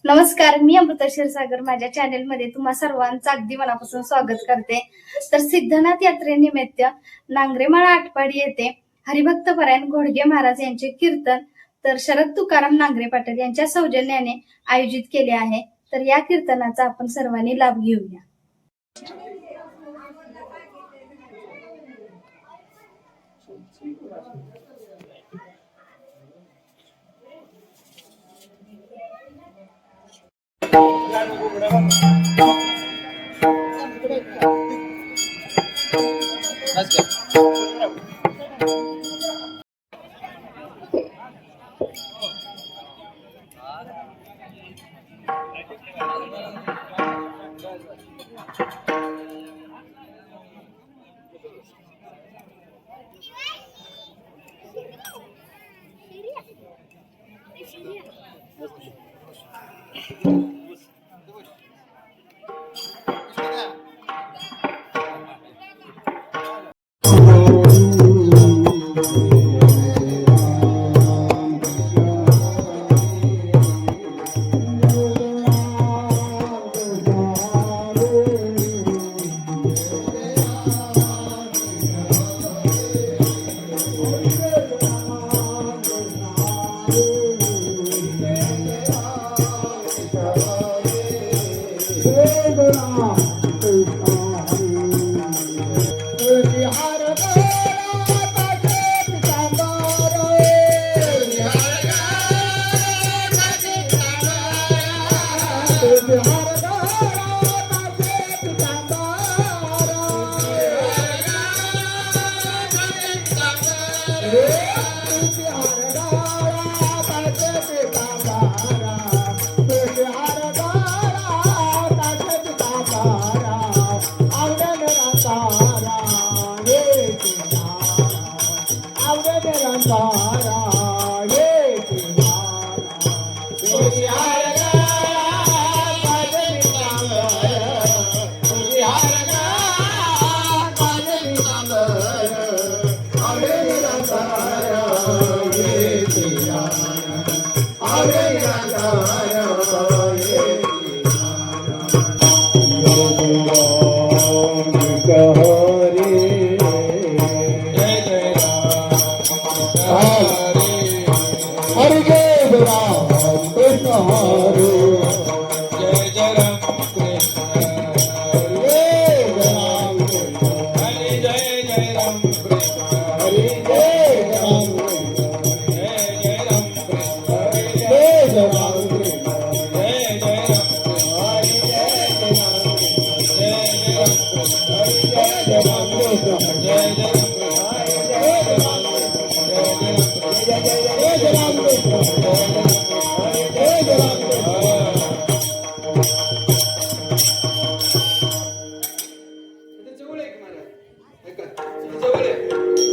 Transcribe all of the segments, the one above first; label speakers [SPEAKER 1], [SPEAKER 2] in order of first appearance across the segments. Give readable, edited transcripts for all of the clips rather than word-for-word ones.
[SPEAKER 1] नमस्कार, मी अमृता क्षीरसागर माझ्या चॅनेलमध्ये तुम्हा सर्वांचं अगदी मनापासून स्वागत करते. तर सिद्धनाथ यात्रेनिमित्त नांगरेमाळा आटपाडी येथे हरिभक्त परायण घोडगे महाराज यांचे कीर्तन तर शरद तुकाराम नांगरे पाटील यांच्या सौजन्याने आयोजित केले आहे. तर या कीर्तनाचा आपण सर्वांनी लाभ घेऊया.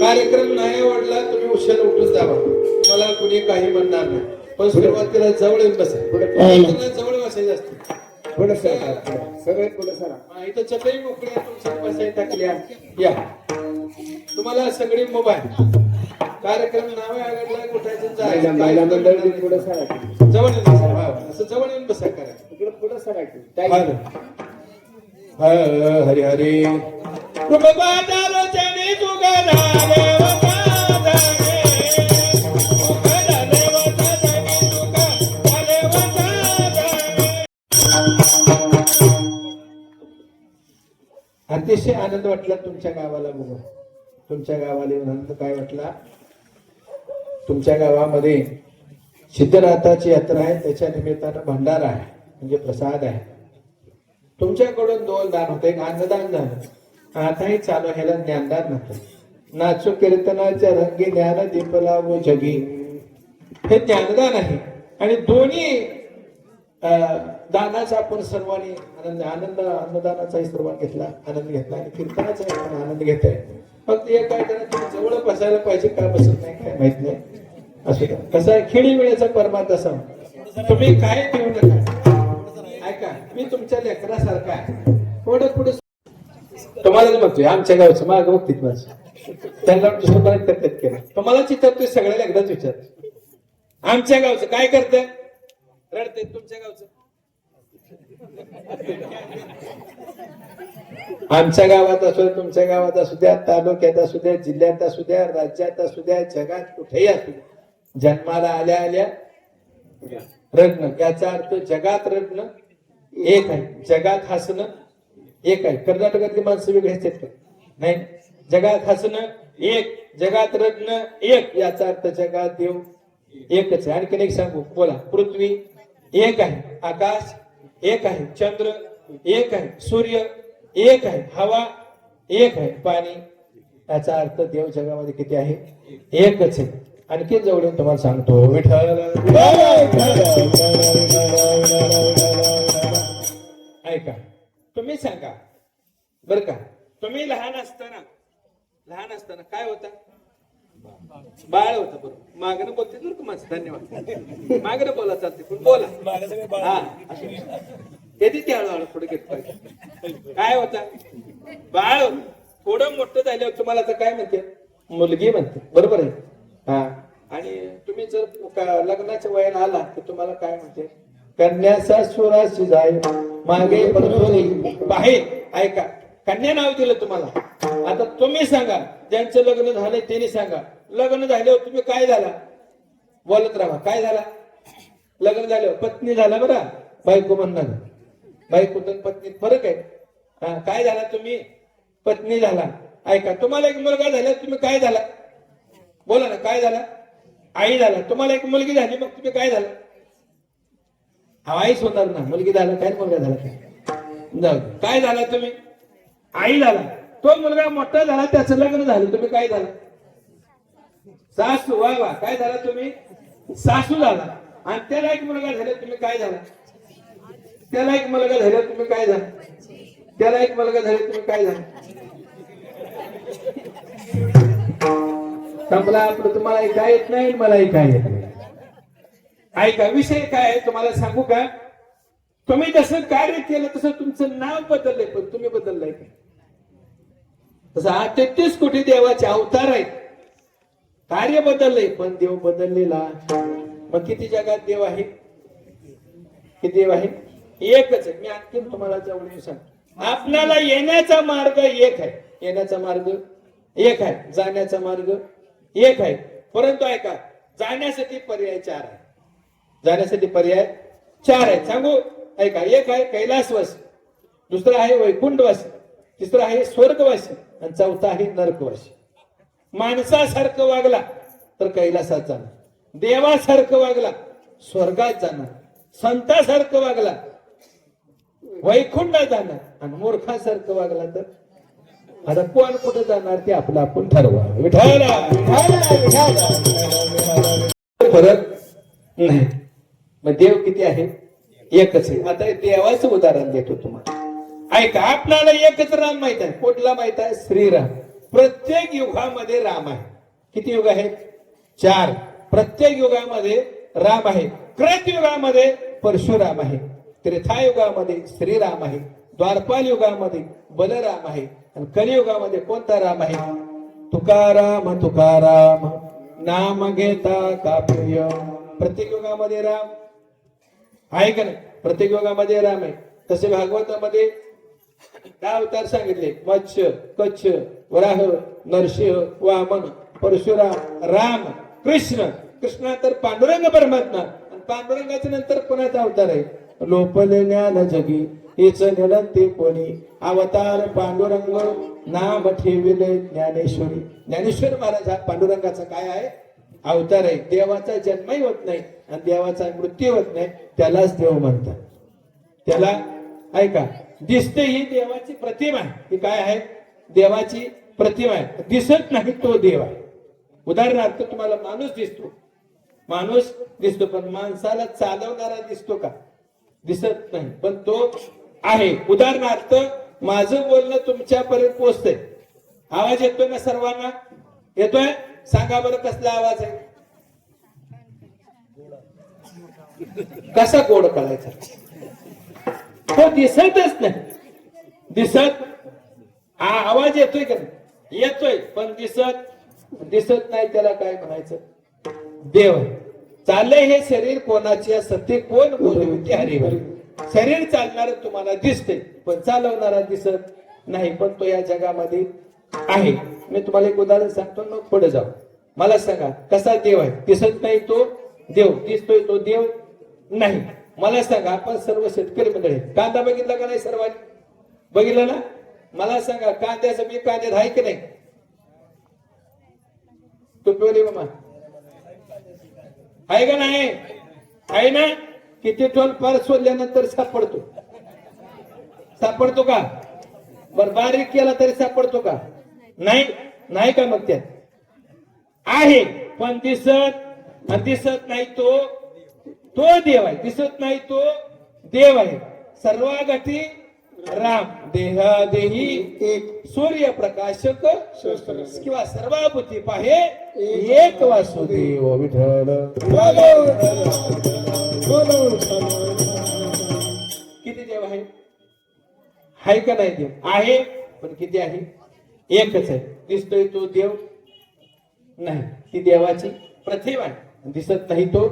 [SPEAKER 2] कार्यक्रम नाही आवडला तुम्ही उशिरा उठून जावा, मला कुणी काही म्हणणार नाही. पण सुरुवातीला जवळ येऊन बसा, जवळ बसायचं असतं.
[SPEAKER 3] पुढे सगळे पुढे सरा.
[SPEAKER 2] इथं चटई मोकळी तुमच्या बसाई टाकल्या. या तुम्हाला सगळी मोबाईल कार्यक्रम नावे आवडला उठायचं
[SPEAKER 3] पुढे सरा.
[SPEAKER 2] जवळ येऊन बसा, असं जवळ येऊन बसा करा.
[SPEAKER 3] इकडे पुढे सरा.
[SPEAKER 2] हरी हरी अतिशय आनंद वाटला तुमच्या गावाला बघून. तुमच्या गावाला येऊन आनंद काय वाटला. तुमच्या गावामध्ये सिद्धनाथाची यात्रा आहे, त्याच्या निमित्तानं भंडारा आहे, म्हणजे प्रसाद आहे. तुमच्याकडून 2 दान होते, एक अन्नदान झालं, आताही चालू ह्याला ज्ञानदान म्हणतात. नाचो कीर्तनाच्या रंगी ज्ञान दीपला व जगी, हे ज्ञानदान आहे. आणि दोन्ही दानाचा आपण सर्वांनी आनंद अन्नदानाचाही सर्वांनी घेतला, आनंद घेतला, आणि कीर्तनाचाही आपण आनंद घेतोय. फक्त एक काय करा, तुम्ही जवळ बसायला पाहिजे, का बसत नाही काय माहित नाही. असं कसं आहे, खेळी वेळेचा परमार्थ असा, तुम्ही काय देऊ नका. ऐका, मी तुमच्या लेकरासारखा आहे, थोडं पुढे तुम्हाला बघतोय. आमच्या गावचं माग बघतीत माझं, त्यांना दुसरं तब्येत केलं. तुम्हाला चित्रतोय सगळ्याला एकदाच विचार. आमच्या गावचं काय करतंय, रडते तुमच्या गावचं. आमच्या गावात असू द्या, तुमच्या गावात असू द्या, तालुक्यात असू द्या, जिल्ह्यात असू द्या, राज्यात असू द्या, जगात कुठेही असू द्या, जन्माला आल्या आल्या रडणं, याचा अर्थ जगात रडणं एक आहे, जगात हसणं एक आहे. कर्नाटकातली माणसं वेगळी असतात का? नाही. जगात हसणं एक, जगात रडणं एक, याचा अर्थ जगात देव एकच आहे. आणखीन एक सांगू, बोला. पृथ्वी एक आहे, आकाश एक आहे, चंद्र एक आहे, सूर्य एक आहे, हवा एक आहे, पाणी. याचा अर्थ देव जगामध्ये किती आहे? एकच आहे. आणखी जवळून तुम्हाला सांगतो, विठ्ठल. ऐका, तुम्ही सांगा बर का, तुम्ही लहान असताना काय होता? बाळ होतं. बरोबर, मागणं बोलते बरं का माणसं. धन्यवाद. मागणं बोला चालते, पण बोला. हा, येते ते हळूहळू पुढे घेत पाहिजे. काय होता? बाळ होतं. थोडं मोठं झाल्यावर तुम्हाला तर काय म्हणते? मुलगी म्हणते. बरोबर आहे. हा, आणि तुम्ही जर लग्नाच्या वयाला आला तर तुम्हाला काय म्हणते? कन्याचा सुराशी जाय मागे परतोनी बाहेर. ऐका, कन्या नाव दिलं तुम्हाला. आता तुम्ही सांगा, ज्यांचं लग्न झालंय त्यांनी सांगा, लग्न झाल्यावर तुम्ही काय झाला? बोलत राहा. काय झाला? लग्न झाल्यावर पत्नी झाला बरं, बायको म्हणणार. बायको तर पत्नी फरक आहे. हा, काय झाला? तुम्ही पत्नी झाला. ऐका, तुम्हाला एक मुलगा झाला, तुम्ही काय झाला? बोला ना, काय झाला? आई झाला. तुम्हाला एक मुलगी झाली, मग तुम्ही काय झाला? हा, आईच होणार ना. मुलगी झाला काय, मुलगा झाला काय? जाऊ, काय झाला? तुम्ही आई झाला. तो मुलगा मोठा झाला, त्याचं लग्न झालं, तुम्ही काय झाला? सासू. वा वा, काय झाला? तुम्ही सासू झाला. आणि त्याला एक मुलगा झाला, तुम्ही काय झाला? त्याला एक मुलगा झाला, तुम्ही काय झाला? त्याला एक मुलगा झाला, तुम्ही काय झाला? संपला आपलं. तुम्हाला काय येत नाही, मलाही काय येत नाही. ऐका, विषय काय आहे तुम्हाला सांगू का? तुम्ही जसं कार्य केलं तसं तुमचं नाव बदललंय, पण तुम्ही बदललाय का? तसं 33 कोटी देवाचे अवतार आहेत. कार्य बदललंय पण देव बदललेला. मग किती जगात देव आहे? किती देव आहे? एकच आहे. मी आणखी तुम्हाला जवळ सांग, आपल्याला येण्याचा मार्ग एक आहे. येण्याचा मार्ग एक आहे, जाण्याचा मार्ग एक आहे. परंतु ऐका, जाण्यासाठी पर्याय 4 आहे. जाण्यासाठी पर्याय 4 आहे. सांगू, ऐका. एक आहे कैलासवासी, दुसरा आहे वैकुंठवासी, तिसरा आहे स्वर्गवासी, आणि चौथा आहे नरकवासी. माणसासारखं वागला तर कैलासात जाणार, देवासारखं वागला स्वर्गात जाणार, संतासारखं वागला वैकुंठात जाणार, आणि मूर्खासारखं वागला तर आता कोण कुठे जाणार ते आपलं आपण ठरवा. फरक नाही. मग देव किती आहे? एकच आहे. आता देवाचं उदाहरण देतो तुम्हाला. ऐका, आपल्याला एकच राम माहित आहे. कुठला माहित आहे? श्रीराम. प्रत्येक युगामध्ये राम आहे. किती युग आहेत? 4. प्रत्येक युगामध्ये राम आहे. कृत युगामध्ये परशुराम आहे, त्रेतायुगामध्ये श्रीराम आहे, द्वारपाल युगामध्ये बलराम आहे, आणि कलियुगामध्ये कोणता राम आहे? तुकाराम तुकाराम नाम घेता का प्रिय. प्रत्येक युगामध्ये राम आहे का नाही? प्रत्येक युगामध्ये राम आहे. तसे भागवतामध्ये 10 अवतार सांगितले. मत्स्य, कच्छ, वराह, नरसिंह, वामन, परशुराम, राम, कृष्ण. कृष्ण तर पांडुरंग परमात्मा, आणि पांडुरंगाच्या नंतर कोणाचा अवतार आहे? लोपले ज्ञान जगी हेच निरंते कोणी, अवतार पांडुरंग नाम ठेविले ज्ञानेश्वरी. ज्ञानेश्वर महाराज हा पांडुरंगाचा काय आहे? अवतार आहे. देवाचा जन्मही होत नाही आणि देवाचा मृत्यू होत नाही, त्यालाच देव म्हणतात. त्याला ऐका, दिसते ही देवाची प्रतिमा आहे. ही काय आहे? देवाची प्रतिमा आहे. दिसत नाही तो देव आहे. उदाहरणार्थ तुम्हाला माणूस दिसतो, माणूस दिसतो, पण माणसाला चालवणारा दिसतो का? दिसत नाही, पण तो आहे. उदाहरणार्थ माझं बोलणं तुमच्यापर्यंत पोहोचतंय. आवाज येतोय ना सर्वांना? येतोय? सांगा बरं कसला आवाज आहे? कसा गोड कळायचा? तो दिसतच नाही. दिसत आवाज येतोय का? येतोय, पण दिसत नाही. त्याला काय म्हणायचं? देव आहे. चाललंय हे शरीर कोणाचे असत ते कोण बोलविते हरिहर. शरीर चालणार तुम्हाला दिसते पण चालवणारा दिसत नाही, पण तो या जगामध्ये आहे. मी तुम्हाला एक उदाहरण सांगतो मग पुढे जाऊ. मला सांगा कसा देव आहे? दिसत नाही तो देव, दिसतोय तो देव नाही. मला सांगा आपण सर्व शेतकरी मंडळी कांदा बघितला का नाही? सर्वांनी बघितला ना? मला सांगा कांद्याचं बी कांद्यात आहे की नाही? टोपीवाली मामा आहे का नाही? आहे ना? किती टोल पार सोडल्यानंतर सापडतो का? बर बारीक केला तरी सापडतो का? नाही. नाही का? मग त्यात आहे पण दिसत नाही तो देव आहे. दिसत नाही तो देव आहे. सर्वागती राम देहादेही एक सूर्यप्रकाशक किंवा सर्वाभूती पाहे एक वासुदेव विठ्ठल. किती देव आहे? आहे का नाही? देव आहे पण किती आहे? एकच आहे. दिसतोय तो देव नाही. ती देवाची प्रतिमा आहे. दिसत नाही तो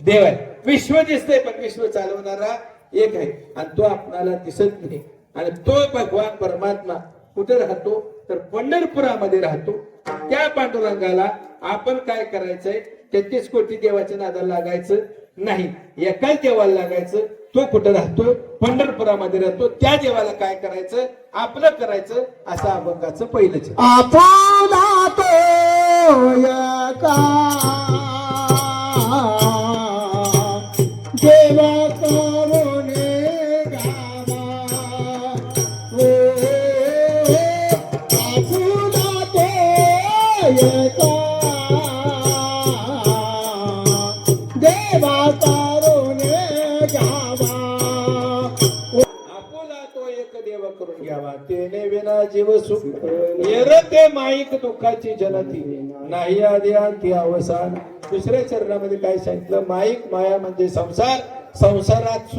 [SPEAKER 2] देव आहे. विश्व दिसतंय पण विश्व चालवणारा एक आहे आणि तो आपणाला दिसत नाही. आणि तो भगवान परमात्मा कुठे राहतो? तर पंढरपुरामध्ये राहतो. त्या पांडुरंगाला आपण काय करायचंय? 33 कोटी देवाच्या नादाला लागायचं नाही, एकाच देवाला लागायचं. तो कुठे राहतो? पंढरपुरामध्ये राहतो. त्या देवाला काय करायचं? आपलं करायचं. असं अभंगाचं पहिलंच.
[SPEAKER 4] आपुला तो एका देवा करुणे गावा, आपुला तो एका देवा करुणे गावा.
[SPEAKER 2] आपुला तो एक देव करून घ्यावा, तेने विना जीव सुख येरते माईक दुःखाची जनती नाही आधी अंती अवसान. दुसऱ्या चरणामध्ये काय सांगितलं? माईक माया म्हणजे संसार. संसारात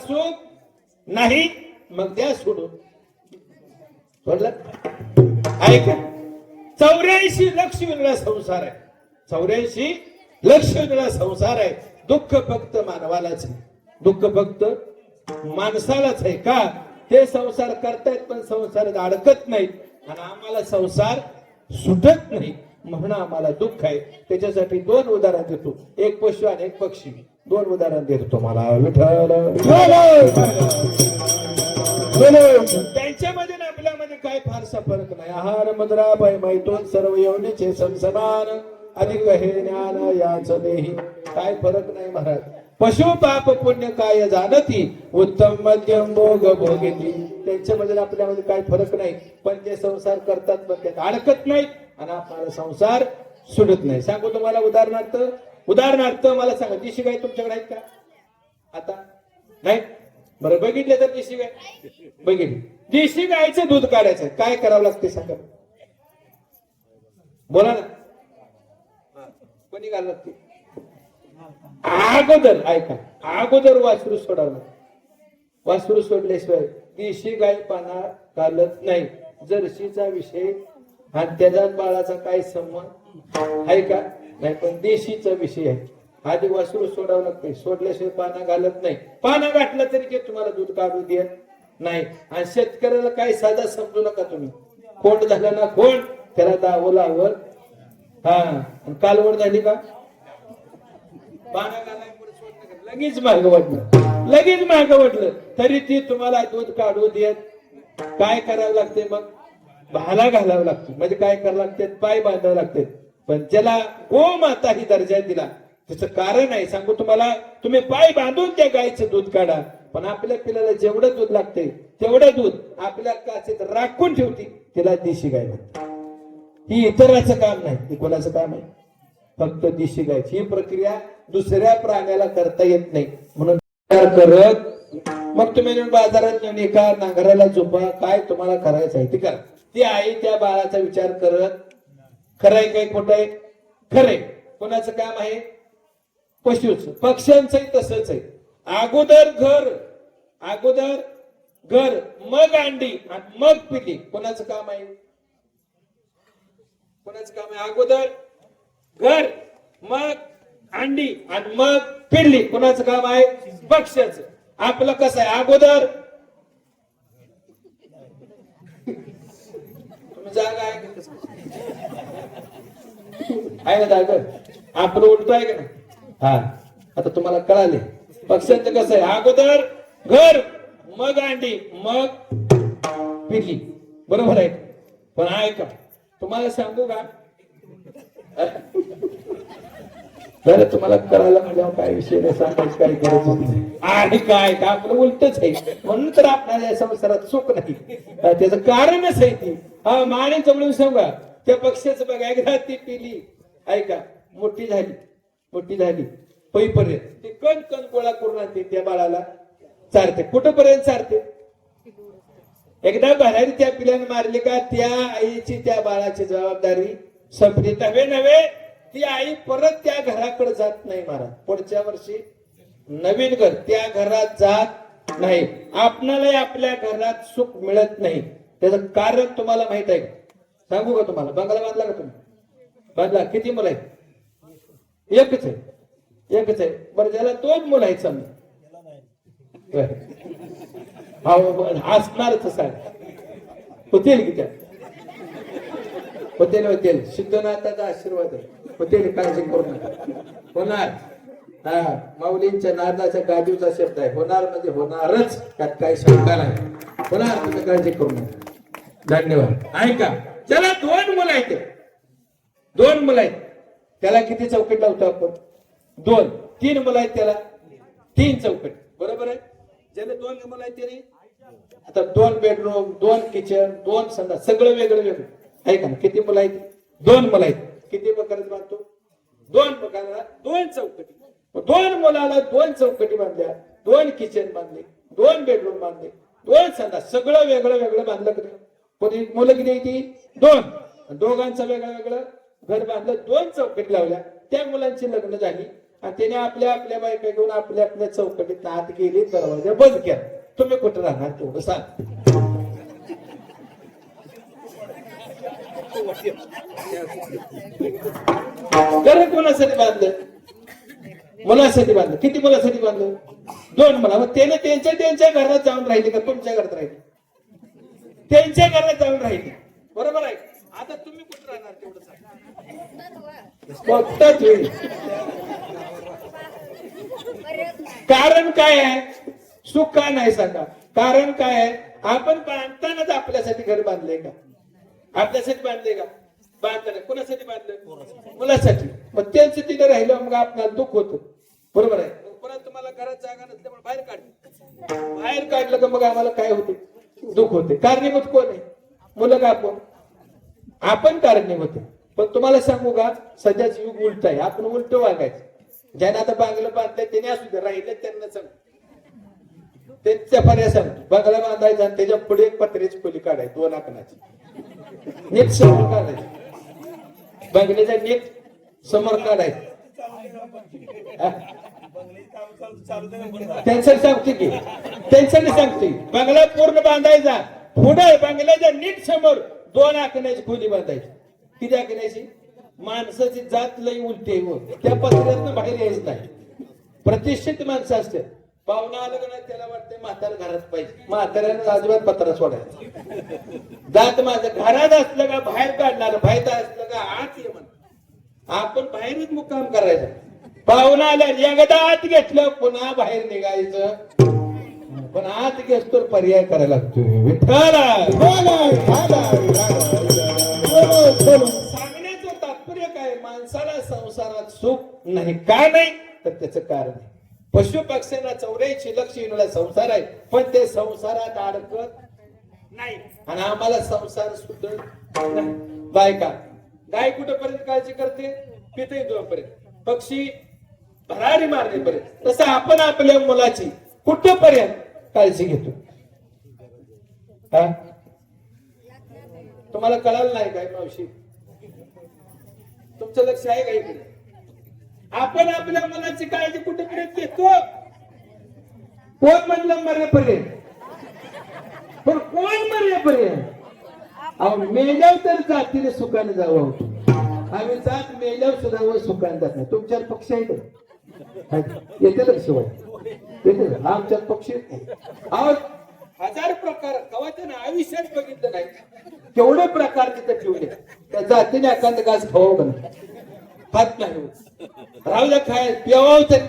[SPEAKER 2] सुख नाही, मग द्या सोडून. सोडलं? ऐक, 84 लक्ष वेगळा संसार आहे. 84 लक्ष वेगळा संसार आहे. दुःख फक्त मानवालाच आहे. दुःख फक्त माणसालाच आहे. का? ते संसार करतायत पण संसारात अडकत नाहीत आणि आम्हाला संसार सुटत नाही म्हणून आम्हाला दुःख आहे. त्याच्यासाठी 2 उदाहरण देतो. एक पशु आणि एक पक्षी. 2 उदाहरण देतो तुम्हाला. विठ्ठल त्यांच्यामध्ये आणि आपल्यामध्ये काय फारसा फरक नाही. आहार मुद्रा भय मैथून सर्व येवणीचे संसमान अधिक हे ज्ञान याच देही. काय फरक नाही महाराज. पशु पाप पुण्य काय जाणती उत्तम मध्यम भोग भोगेती. त्यांच्यामध्ये आपल्यामध्ये काय फरक नाही, पण ते संसार करतात पण त्यात अडकत नाहीत आणि आपल्याला संसार सुटत नाही. सांगू तुम्हाला उदाहरणार्थ मला सांगा, देशी गाय तुमच्याकडे आहेत का? आता नाही? बरं बघितले तर देशी गाय बघितली. देशी गायचं दूध काढायचं काय करावं लागते सांगा? बोला ना. कोणी घालावं लागते? अगोदर ऐका, अगोदर वासरू सोडावं. वासरू सोडल्याशिवाय देशी गाय पाना घालत नाही. जर्सीचा विषय आणि त्याचा बाळाचा काय संबंध आहे का? नाही, पण देशीचा विषय आहे. आधी वासरू सोडावं लागते. सोडल्याशिवाय पाना घालत नाही. पाना घातलं तरी ते तुम्हाला दूध काढू देत नाही. आणि शेतकऱ्याला काय साधा समजू नका तुम्ही. खोंड झाला ना खोंड, त्याला दावलावर हा कालवड झाली का पाना घालाय लगेच माग वाटलं तरी ती तुम्हाला दूध काढू देत. काय करावं लागते? मग भाला घालावं लागतो. म्हणजे काय करावं लागते? पाय बांधावं लागते. पण ज्याला गोमाता ही दर्जा दिला त्याचं कारण आहे सांगू तुम्हाला. तुम्ही पाय बांधून त्या गायचं दूध काढा, पण आपल्या पिल्याला जेवढं दूध लागते तेवढं दूध आपल्या काचेत राखून ठेवती. तिला देशी गाय म्हणतात. ही इतराचं काम नाही, ही कोणाचं काम आहे? फक्त देशी गायची. ही प्रक्रिया दुसऱ्या प्राण्याला करता येत नाही. म्हणून करत मग तुम्ही बाजारात नेऊन एका नांगराला झोपा. काय तुम्हाला करायचं आहे ते करा. ती आई त्या बाळाचा विचार करत खरंय काय खोटं आहे? खरंय. कोणाचं काम आहे? पशुच. पक्ष्यांचंही तसंच आहे. अगोदर घर मग अंडी आणि मग पिली. कोणाचं काम आहे? कोणाचं काम आहे? अगोदर घर मग अंडी आणि मग पिल्ली. कुणाचं काम आहे? पक्ष्याचं. आपलं कसं आहे? अगोदर तुम्ही जागा आहे का? कसं आहे ना जागा? आपलं उलट आहे का ना? हा, आता तुम्हाला कळाले. पक्ष्यांचं कसं आहे? अगोदर घर, मग अंडी, मग पिल्ली. बरोबर आहे. पण आहे का? तुम्हाला सांगू का? बरं, तुम्हाला करायला म्हणजे काय विषय नाही, सांगायची काही गरज नाही. आणि काय का आपलं उलटच आहे. म्हणून तर आपल्याला या संसारात सुख नाही. त्याचं कारणच आहे ती. हा, माने चमळून सांगा. त्या पक्ष्याचं बघा, एकदा ती पिली ऐका, मोठी झाली पैपर्यंत ती कण कण गोळा करून आणते, त्या बाळाला चारते. कुठपर्यंत चारते? एकदा बाहेर त्या पिल्याने मारली का त्या आईची त्या बाळाची जबाबदारी संपली. नव्हे ती आई परत त्या घराकडे जात नाही महाराज. पुढच्या वर्षी नवीन घर, त्या घरात जात नाही. आपणाला आपल्या घरात सुख मिळत नाही. त्याचं कारण तुम्हाला माहित आहे का? सांगू का तुम्हाला? बंगला बांधला का तुम्ही? बांधला. किती मुलं आहेत? एकच आहे. बरं, ज्याला 2 मुलं आहेत समजा, असणारच सांग, होतील की त्या? होतील. सिद्धनाथाचा आशीर्वाद आहे. होतील, काळजी करू नका. होणार. हा, माऊलींच्या नारदाच्या गादीचा शब्द आहे. होणार म्हणजे होणारच, त्यात काही शंका नाही. होणार, तुम्ही काळजी करू नका. धन्यवाद. ऐका, त्याला 2 मुलं आहेत. 2 मुलं आहेत. त्याला किती चौकट लावतो आपण? 2. 3 मुलं आहेत त्याला 3 चौकट. बरोबर आहे. ज्याला 2 मुलं आहेत त्याने आता 2 बेडरूम, 2 किचन, 2 संडास, सगळं वेगळं आहे का? किती मुलं आहेत? 2 मुलं आहेत. किती प्रकारात बांधतो? 2 प्रकाराला 2 चौकटी. 2 मुलाला 2 चौकटी बांधल्या, 2 किचन बांधले, 2 बेडरूम बांधले, 2 संडास, सगळं वेगळं बांधलं कधी. पण मुलं किती ती? 2. दोघांचं वेगळं घर बांधलं, 2 चौकटी लावल्या. त्या मुलांची लग्न झाली आणि त्याने आपल्या बायका घेऊन आपल्या चौकटीत आत गेली, दरवाजा बंद केला. तुम्ही कुठं राहणार तेवढं सांग. घर कोणासाठी बांधलं? मुलासाठी बांधलं. किती मुलासाठी बांधलं? 2 मुला. मग त्याने त्यांच्या घरात जाऊन राहिले का तुमच्या घरात राहिले? त्यांच्या घरात जाऊन राहिले. बरोबर आहे. आता तुम्ही कुठं राहणार तेवढं सांग. कारण काय आहे? सुख का नाही सांगा? कारण काय आहे? आपण बांधतानाच आपल्यासाठी घर बांधले का? आपल्यासाठी बांधले का? बांधताना कोणासाठी बांधलं? मुलासाठी. मग त्यांचं तिथे राहिलं, मग आपल्याला दुःख होतं. बरोबर आहे. परत तुम्हाला घरात जागा नसल्यामुळे बाहेर काढलं का मग आम्हाला काय होते? दुःख होते. कारणीभूत कोण आहे? मुलं का आपण कारणीभूत आहे. पण तुम्हाला सांगू का, सध्याचं युग उलट आहे. आपण उलट वागायचं. ज्याने आता बांगलं बांधलंय त्याने असू दे, राहिले त्यांना सांग, त्यांच्या पर्याय सांगतो. बांगला बांधायचा आणि त्याच्या पुढे एक पत्र्याची खोली काढायची 2 आकणाची, नीट समोर काढायची. बांगल्याच्या नीट समोर काढायचं. त्यांच्यासाठी सांगते की, त्यांच्यासाठी सांगते. बांगला पूर्ण बांधायचा, पुढे बांगल्याच्या नीट समोर 2 आकण्याची खोली बांधायची. किती आकण्याची? माणसाची जात लई उलटी आहे. त्या पत्र्यातनं बाहेर यायचं नाही. प्रतिष्ठित माणसं असते. पाहुणा आलं का नाही त्याला वाटतंय म्हातार घरात पाहिजे. म्हाताऱ्यानं अजिबात पत्रा सोडायचा. जात माझं घरात असलं का बाहेर काढणार, बाहेर असलं का आत ये म्हण. आपण बाहेरच मुक्काम करायचा. पाहुणा आल्या एकदा आत घेतलं पुन्हा बाहेर निघायचं. पण आत घेतो पर्याय करायला लागतोय. सांगण्याचं तात्पर्य काय? माणसाला संसारात सुख नाही. का नाही? तर त्याचं कारण आहे. पशु पक्ष्यांना 84 लक्ष येणारा संसार आहे, पण ते संसारात अडकत नाही. आणि आम्हाला संसार सुद्धा नाही. बायका गाय कुठेपर्यंत काळजी करते? पिते दोपर्यंत, पक्षी भरारी मारण्यापर्यंत. तसं आपण आपल्या मुलाची कुठेपर्यंत काळजी घेतो? तुम्हाला कळालं नाही काय मावशी? तुमचं लक्ष आहे का इकडे? आपण आपल्या मुलाची काळजी कुठेपर्यंत घेतो? कोण म्हणलं मरेपर्यंत? पण कोण मरेपर्यंत? मेल्यावर तर जातीने सुखाने जावं. आम्ही जात मेल्यावर सुद्धा वर सुखान जात नाही. तुमच्यावर पक्ष आहेत येते तर शिवाय येते ना. आमच्यात पक्ष येत नाही. अहो, हजार प्रकार कवाच्या ना आयुष्यात बघितलं नाही केवढे प्रकार तिथे ठेवले. त्या जातीने एखादं घास खावा पण खात नाही राहू द्या खाय पिवाव तरी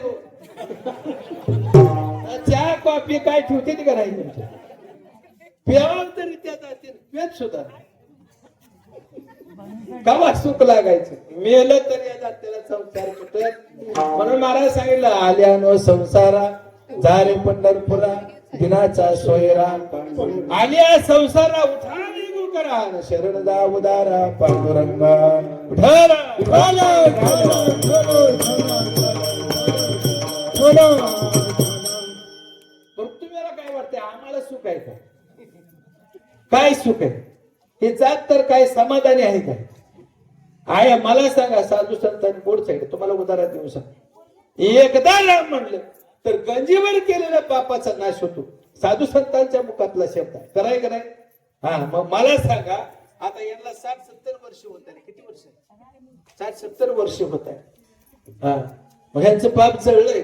[SPEAKER 2] चहा कॉफी काय ठेवते ती का नाही तुमच्या पिवाव तरी त्या जातीने पेत सुद्धा कवा सुख लागायचं मेलं तर या जातीला संसार कुठे म्हणून महाराज सांगितलं आल्यानो संसारा झाले पंढरपुरा दिनाचा सोयरा आल्या संसारा उठा निघू करा शरण जा उदारा पांडुरंगा उठारा तुम्हाला काय वाटतंय आम्हाला सुख आहे का काय सुख आहे हे जात तर काय समाधानी आहे काय आहे मला सांगा साधू संतांनी बोर्ड साईड तुम्हाला उदाहरण देऊ सांग एकदा राम म्हणलं तर गंजीवर केलेल्या पापाचा नाश होतो साधू संतांच्या मुखातला शब्द आहे कराय का नाही हा मग मला सांगा आता यांना 60-70 वर्ष होत आहे किती वर्ष 60-70 वर्ष होत आहे हा मग यांचं पाप जळलंय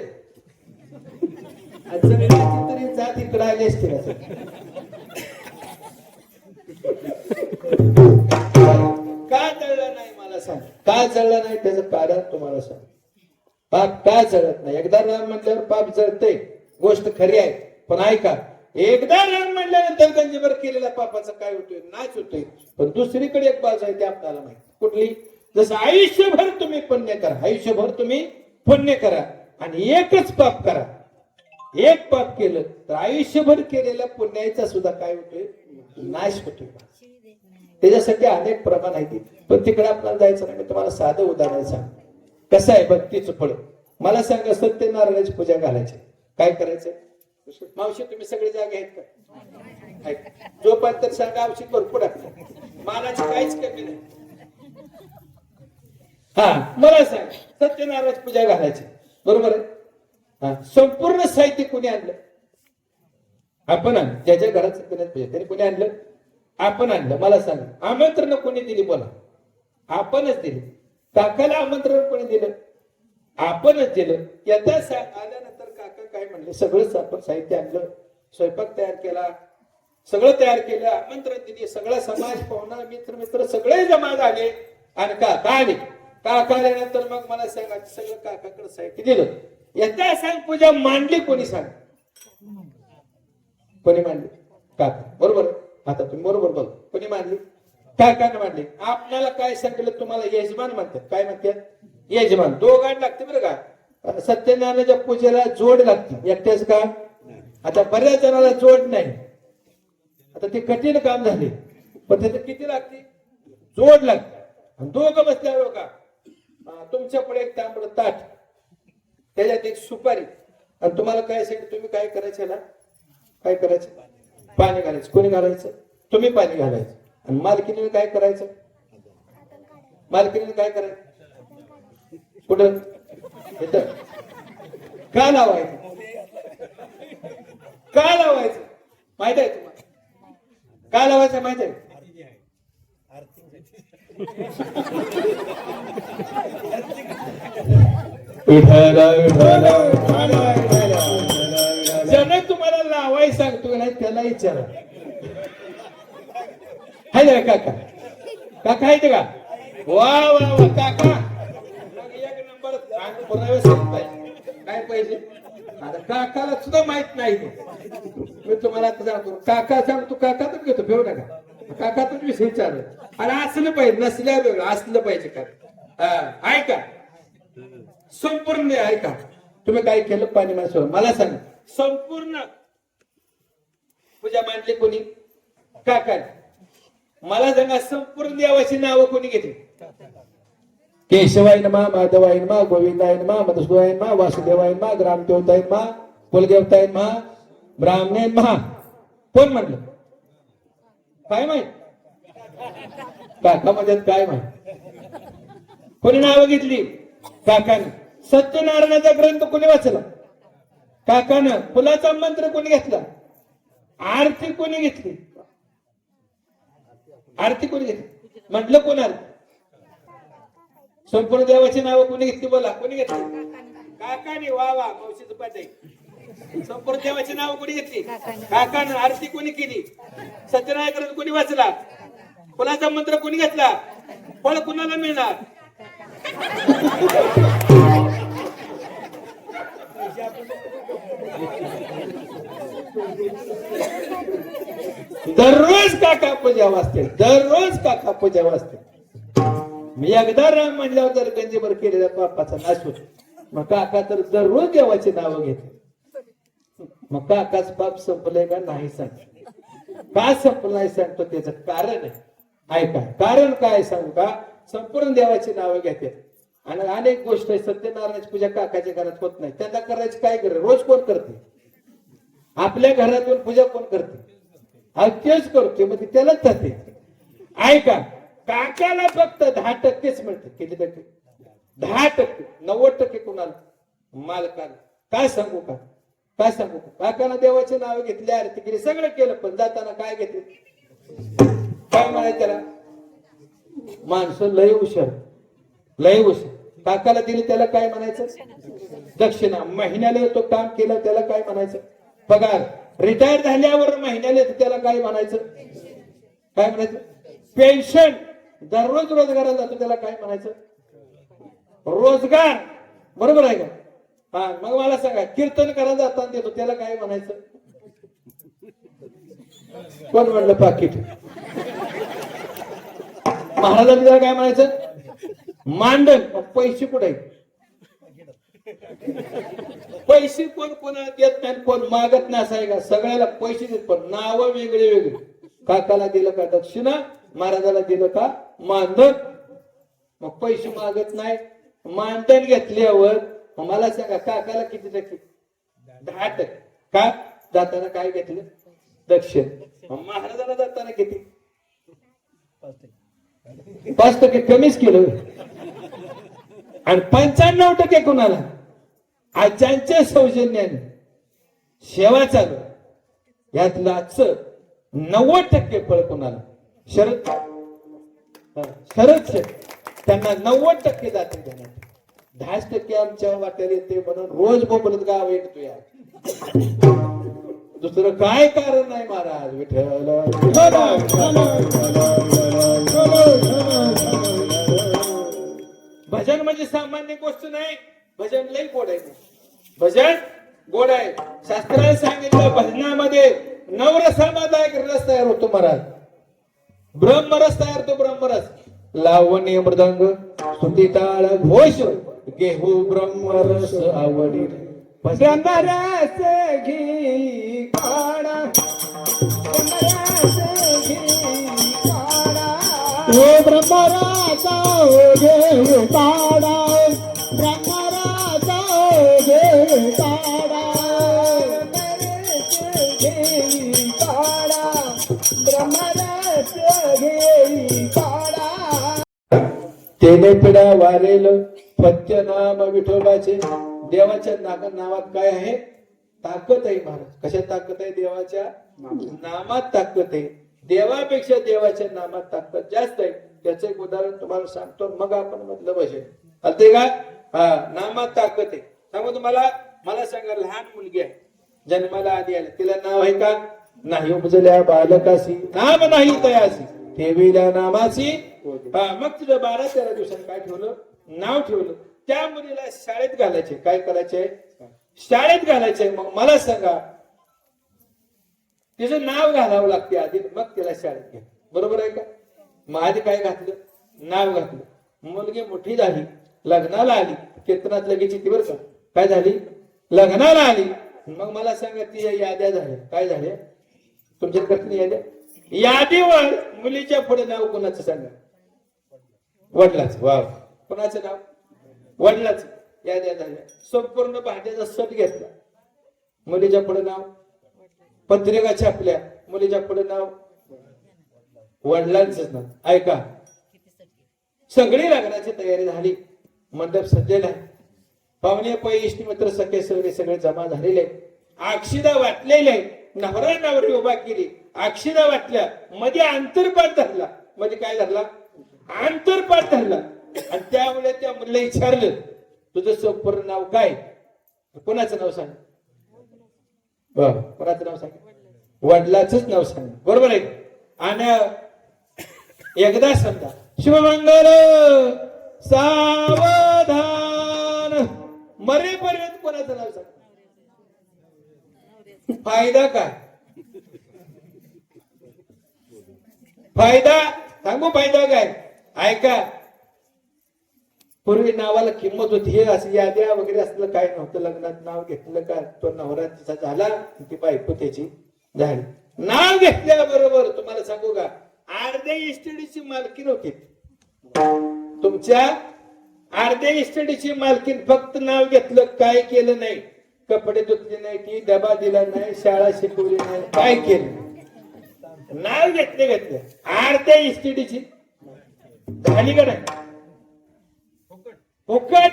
[SPEAKER 2] तरी जात इकडे आली असते का जळलं नाही मला सांग का जळलं नाही त्याचं कारण तुम्हाला सांग पाप का जळत नाही एकदा राम म्हटल्यावर पाप जळते गोष्ट खरी आहे पण ऐका एकदा राम म्हटल्यानंतर गंजीवर केलेल्या पापाचा काय होतोय नाश होतोय पण दुसरीकडे एक बाजू आहे ते आपल्याला माहिती कुठली जसं आयुष्यभर तुम्ही पुण्य करा आयुष्यभर तुम्ही पुण्य करा आणि एकच पाप करा एक पाप केलं तर आयुष्यभर केलेल्या पुण्याचा सुद्धा काय होतोय नाश होतोय त्याच्यासाठी अनेक प्रमाण आहेत पण तिकडे आपल्याला जायचं नाही मी तुम्हाला साधं उदाहरण सांग कसं आहे भक्तीचं फळ मला सांगा सत्यनारायणाची पूजा घालायची काय करायचं मावशी तुम्ही सगळे जागे आहेत का जोपर्यंत तर सांगा औषध भरपूर आहे मानाची काहीच कमी नाही हा मला सांग सत्यनारायणाची पूजा घालायची बरोबर आहे हा संपूर्ण साहित्य कोणी आणलं आपण आणलं ज्याच्या घरात सत्यनारायण पूजा त्यांनी कोणी आणलं आपण आणलं मला सांगा आमंत्रण कोणी दिली बोला आपणच दिली काकाला आमंत्रण कोणी दिलं आपणच दिलं येता आल्यानंतर काका काय म्हणले सगळंच आपण साहित्य आणलं स्वयंपाक तयार केला सगळं तयार केलं आमंत्रण दिली सगळा समाज पाहुणा मित्र सगळे जमा झाले आणि काका आले काका आल्यानंतर मग मला सांगा सगळं काकाकडे साहित्य दिलं येता सांग पूजा मांडली कोणी सांग कोणी मांडली काका बरोबर आता तुम्ही बरोबर बघ कोणी मांडली काकाने मांडली आपल्याला काय सांगितलं तुम्हाला यजमान म्हणतात काय म्हणतात यजमान दोघांना लागते बरं का सत्यनारायणाच्या पूजेला जोड लागते एकट्याच का आता बऱ्याच जणाला जोड नाही आता ते कठीण काम झाले पण त्याचं किती लागते जोड लागते आणि दोघं बसल्यावर का तुमच्या पुढे एक तांबड ताट त्याच्यात एक सुपारी आणि तुम्हाला काय सांगितलं तुम्ही काय करायचं ना काय करायचं पाणी घालायचं कोणी घालायचं तुम्ही पाणी घालायचं आणि मालकीने काय करायचं मालकीने काय करायचं कुठं इथं का लावायचं का लावायचं माहित आहे तुम्हाला का लावायचं माहित आहे ज्याने तुम्हाला लावाय सांगतो नाही त्याला विचारा हाय ना काका काका आहे ते का वा वा वा काका एक नंबर काय पाहिजे आता काकाला सुद्धा माहित नाही मी तुम्हाला आता सांगतो काका सांगतो काका तर घेतो भेऊ नका काका तर विषय विचारलं आणि असलं पाहिजे नसल्या वेगळं असलं पाहिजे का ऐका संपूर्ण ऐका तुम्ही काय केलं पाणी माणसं मला सांगा संपूर्ण पूजा मांडली कोणी काका मला सांगा संपूर्ण देवाची नावं कोणी घेतली केशवाय नमा माधवाय नमा गोविंदाय नमा मधुसूदनाय नमा वासुदेवाय नमा ग्रामदेवताय नमा कुलदेवताय नमा ब्राह्मणे नमा कोण म्हणलं काय माहित काका म्हणजे काय माहित कोणी नावं घेतली काकाने सत्यनारायणाचा ग्रंथ कोणी वाचला काकानं फुलाचा मंत्र कोणी घेतला आरती कोणी घेतली आरती कोणी घेतली म्हटलं कोण आरती संपूर्ण देवाची नावं कोणी घेतली बोला, कोणी घेतली? काकाने. वा वा, मावशीचं पाठ आहे. संपूर्ण देवाची नावं कोणी घेतली? काकानं. आरती कोणी केली? सत्यनारायण कोणी वाचला? कुणाचा मंत्र कोणी घेतला? फळ कुणाला मिळणार? दररोज काका पूजा वाचते, दररोज काका पूजा वाचते. मी एकदा राम म्हणल्यावर जर गंजीभर केलेल्या बापाचा नाश होतो. मग काका तर दररोज देवाची नावं घेते. मग काकाच पाप संपलंय का नाही सांग. का संपलं नाही सांगतो त्याचं कारण आहे. ऐका कारण काय सांगू का? संपूर्ण देवाची नावं घेते आणि अनेक गोष्ट सत्यनारायणाची पूजा काकाच्या घरात होत नाही. त्यांना करायची काय गरज? रोज कोण करते? आपल्या घरातून पूजा कोण करते? हा तेच करते, मग त्यालाच जाते. ऐका काकाला फक्त 10%च मिळते. किती टक्के? 10%. 90% कुणाला? मालकाला. काय सांगू का? काय सांगू का? काकाला देवाचे नाव घेतले, आरती केली, सगळं केलं, पण जाताना काय घेतले? काय म्हणायचं त्याला? माणसं लय हुशार, लय हुशार. काकाला दिली त्याला काय म्हणायचं? दक्षिणा. महिन्याला तो काम केलं त्याला काय म्हणायचं? पगार. रिटायर झाल्यावर महिन्याला त्याला काय म्हणायचं? काय म्हणायचं? पेन्शन. दररोज रोजगाराला जातो त्याला काय म्हणायचं? रोजगार. बरोबर आहे का? हा, मग मला सांगा कीर्तन करायला जाताना देतो त्याला काय म्हणायचं? कोण म्हणलं? पाकिट. महाराजांनी त्याला काय म्हणायचं? मांडन. पैसे कुठे? पैसे कोण कोणाला देत नाही, कोण मागत नाही, असं आहे का? सगळ्याला पैसे देत, पण नाव वेगळे वेगळे. काकाला दिलं का दक्षिणा, महाराजाला दिलं का मानधन. मग पैसे मागत नाही. मानधन घेतल्यावर मला सांगा काकाला किती टक्के? 10%. का? जाताना काय घेतलं? दक्षिण. महाराजाला जाताना किती? 5% कमीच केलं. आणि 95% कुणाला? आचांच्या सौजन्याने सेवा चालू. यातलं आजचं 90% फळ कोणाला? शरद त्यांना 90% जाते देण्यात. 10% आमच्या वाट्याला येते म्हणून रोज बोलत गाव येतो. या दुसरं काय कारण नाही महाराज. विठ्ठल भजन म्हणजे सामान्य गोष्ट नाही. भजन लई गोड आहे. भजन गोड आहे. शास्त्राने सांगितलं भजनामध्ये नवरसामध्ये एक रस तयार होतो महाराज. ब्रह्मरस तयार होतो. ब्रह्मरस. लावणी मृदंग स्तुती टाळ घोष घेऊ ब्रह्मरस आवडी. ब्रह्मरस घी काढा,
[SPEAKER 4] हे ब्रह्मराजा घे काढा, ब्रह्मराजा घे काढा, घे काढा, ब्रह्मरस घे काढा.
[SPEAKER 2] तेने पिढा वारेल पथ्य नाम विठोबाचे. देवाच्या नावात काय आहे? ताकद आहे महाराज. कशात ताकद आहे? देवाच्या नामात ताकद आहे. देवापेक्षा देवाच्या नामात ताकद जास्त आहे. त्याचं एक उदाहरण तुम्हाला सांगतो, मग आपण म्हटलं भजन चालते का? हा, नामात ताकद आहे. सांगू तुम्हाला. मला सांगा, लहान मुलगी आहे, जन्माला आधी आली, तिला नाव आहे का? नाही. उपजल्या बालकाशी नाम नाही तयासी, ठेविल्या नामाची. हा, मग तुझं 12-13 दिवसांनी काय ठेवलं? नाव ठेवलं. त्या मुलीला शाळेत घालायचे. काय करायचे? शाळेत घालायचे. मग मला सांगा, तिचं नाव घालावं लागते आधी, मग तिला शाळेत घ्या. बरोबर आहे का? मग आधी काय घातलं? नाव घातलं. मुलगी मोठी झाली, लग्नाला आली. कीर्तनात लगेच ती बरं का काय झाली? लग्नाला आली. मग मला सांगा, ती याद्या झाल्या. काय झाल्या तुमच्याकडे? याद्या. यादीवर मुलीच्या पुढे नाव कोणाचं सांगा? वडिलाचं. वा. कोणाचं नाव? वडिलाचं. याद्या झाल्या. संपूर्ण भांड्याचा सट घेतला. मुलीच्या पुढे नाव. पत्रिका छापल्या. मुलीच्या पुढे नाव. वडिलांचंच नाव. ऐका, सगळी लग्नाची तयारी झाली. मंडप सजलेला आहे. पाहुणे पै इष्ट मित्र सखे सगळे जमा झालेले. अक्षिदा वाटलेले. नवरा नवरी उभा केली. अक्षिदा वाटल्या. मध्ये आंतरपाठ धरला. मध्ये काय धरला? आंतरपाठ धरला. आणि त्यामुळे त्या मुलीला विचारलं तुझं संपूर्ण नाव काय? कोणाचं नाव सांग? कोणाचं नाव सांग? वडिलाचंच नाव सांग. बरोबर आहे. आणि एकदा समजा शिवमंगल सावधान मरेपर्यंत कोणाचं नाव सांग? फायदा काय? फायदा सांगू फायदा काय? ऐका, पूर्वी नावाला किंमत होती. हे असं याद्या वगैरे असलं काय नव्हतं. लग्नात नाव घेतलं का तो नवरा तिचा झाला, ती बायको त्याची झाली. नाव घेतल्याबरोबर तुम्हाला सांगू का, अर्ध्या इस्टेडीची मालकीन होती तुमच्या. अर्ध्या इस्टेडीची मालकीन. फक्त नाव घेतलं, काय केलं नाही. कपडे धुतले नाही, की डबा दिला नाही, शाळा शिकवली नाही, काय केलं. नाव घेतले अर्ध्या इस्टेडीची झाली का नाही? फुकट.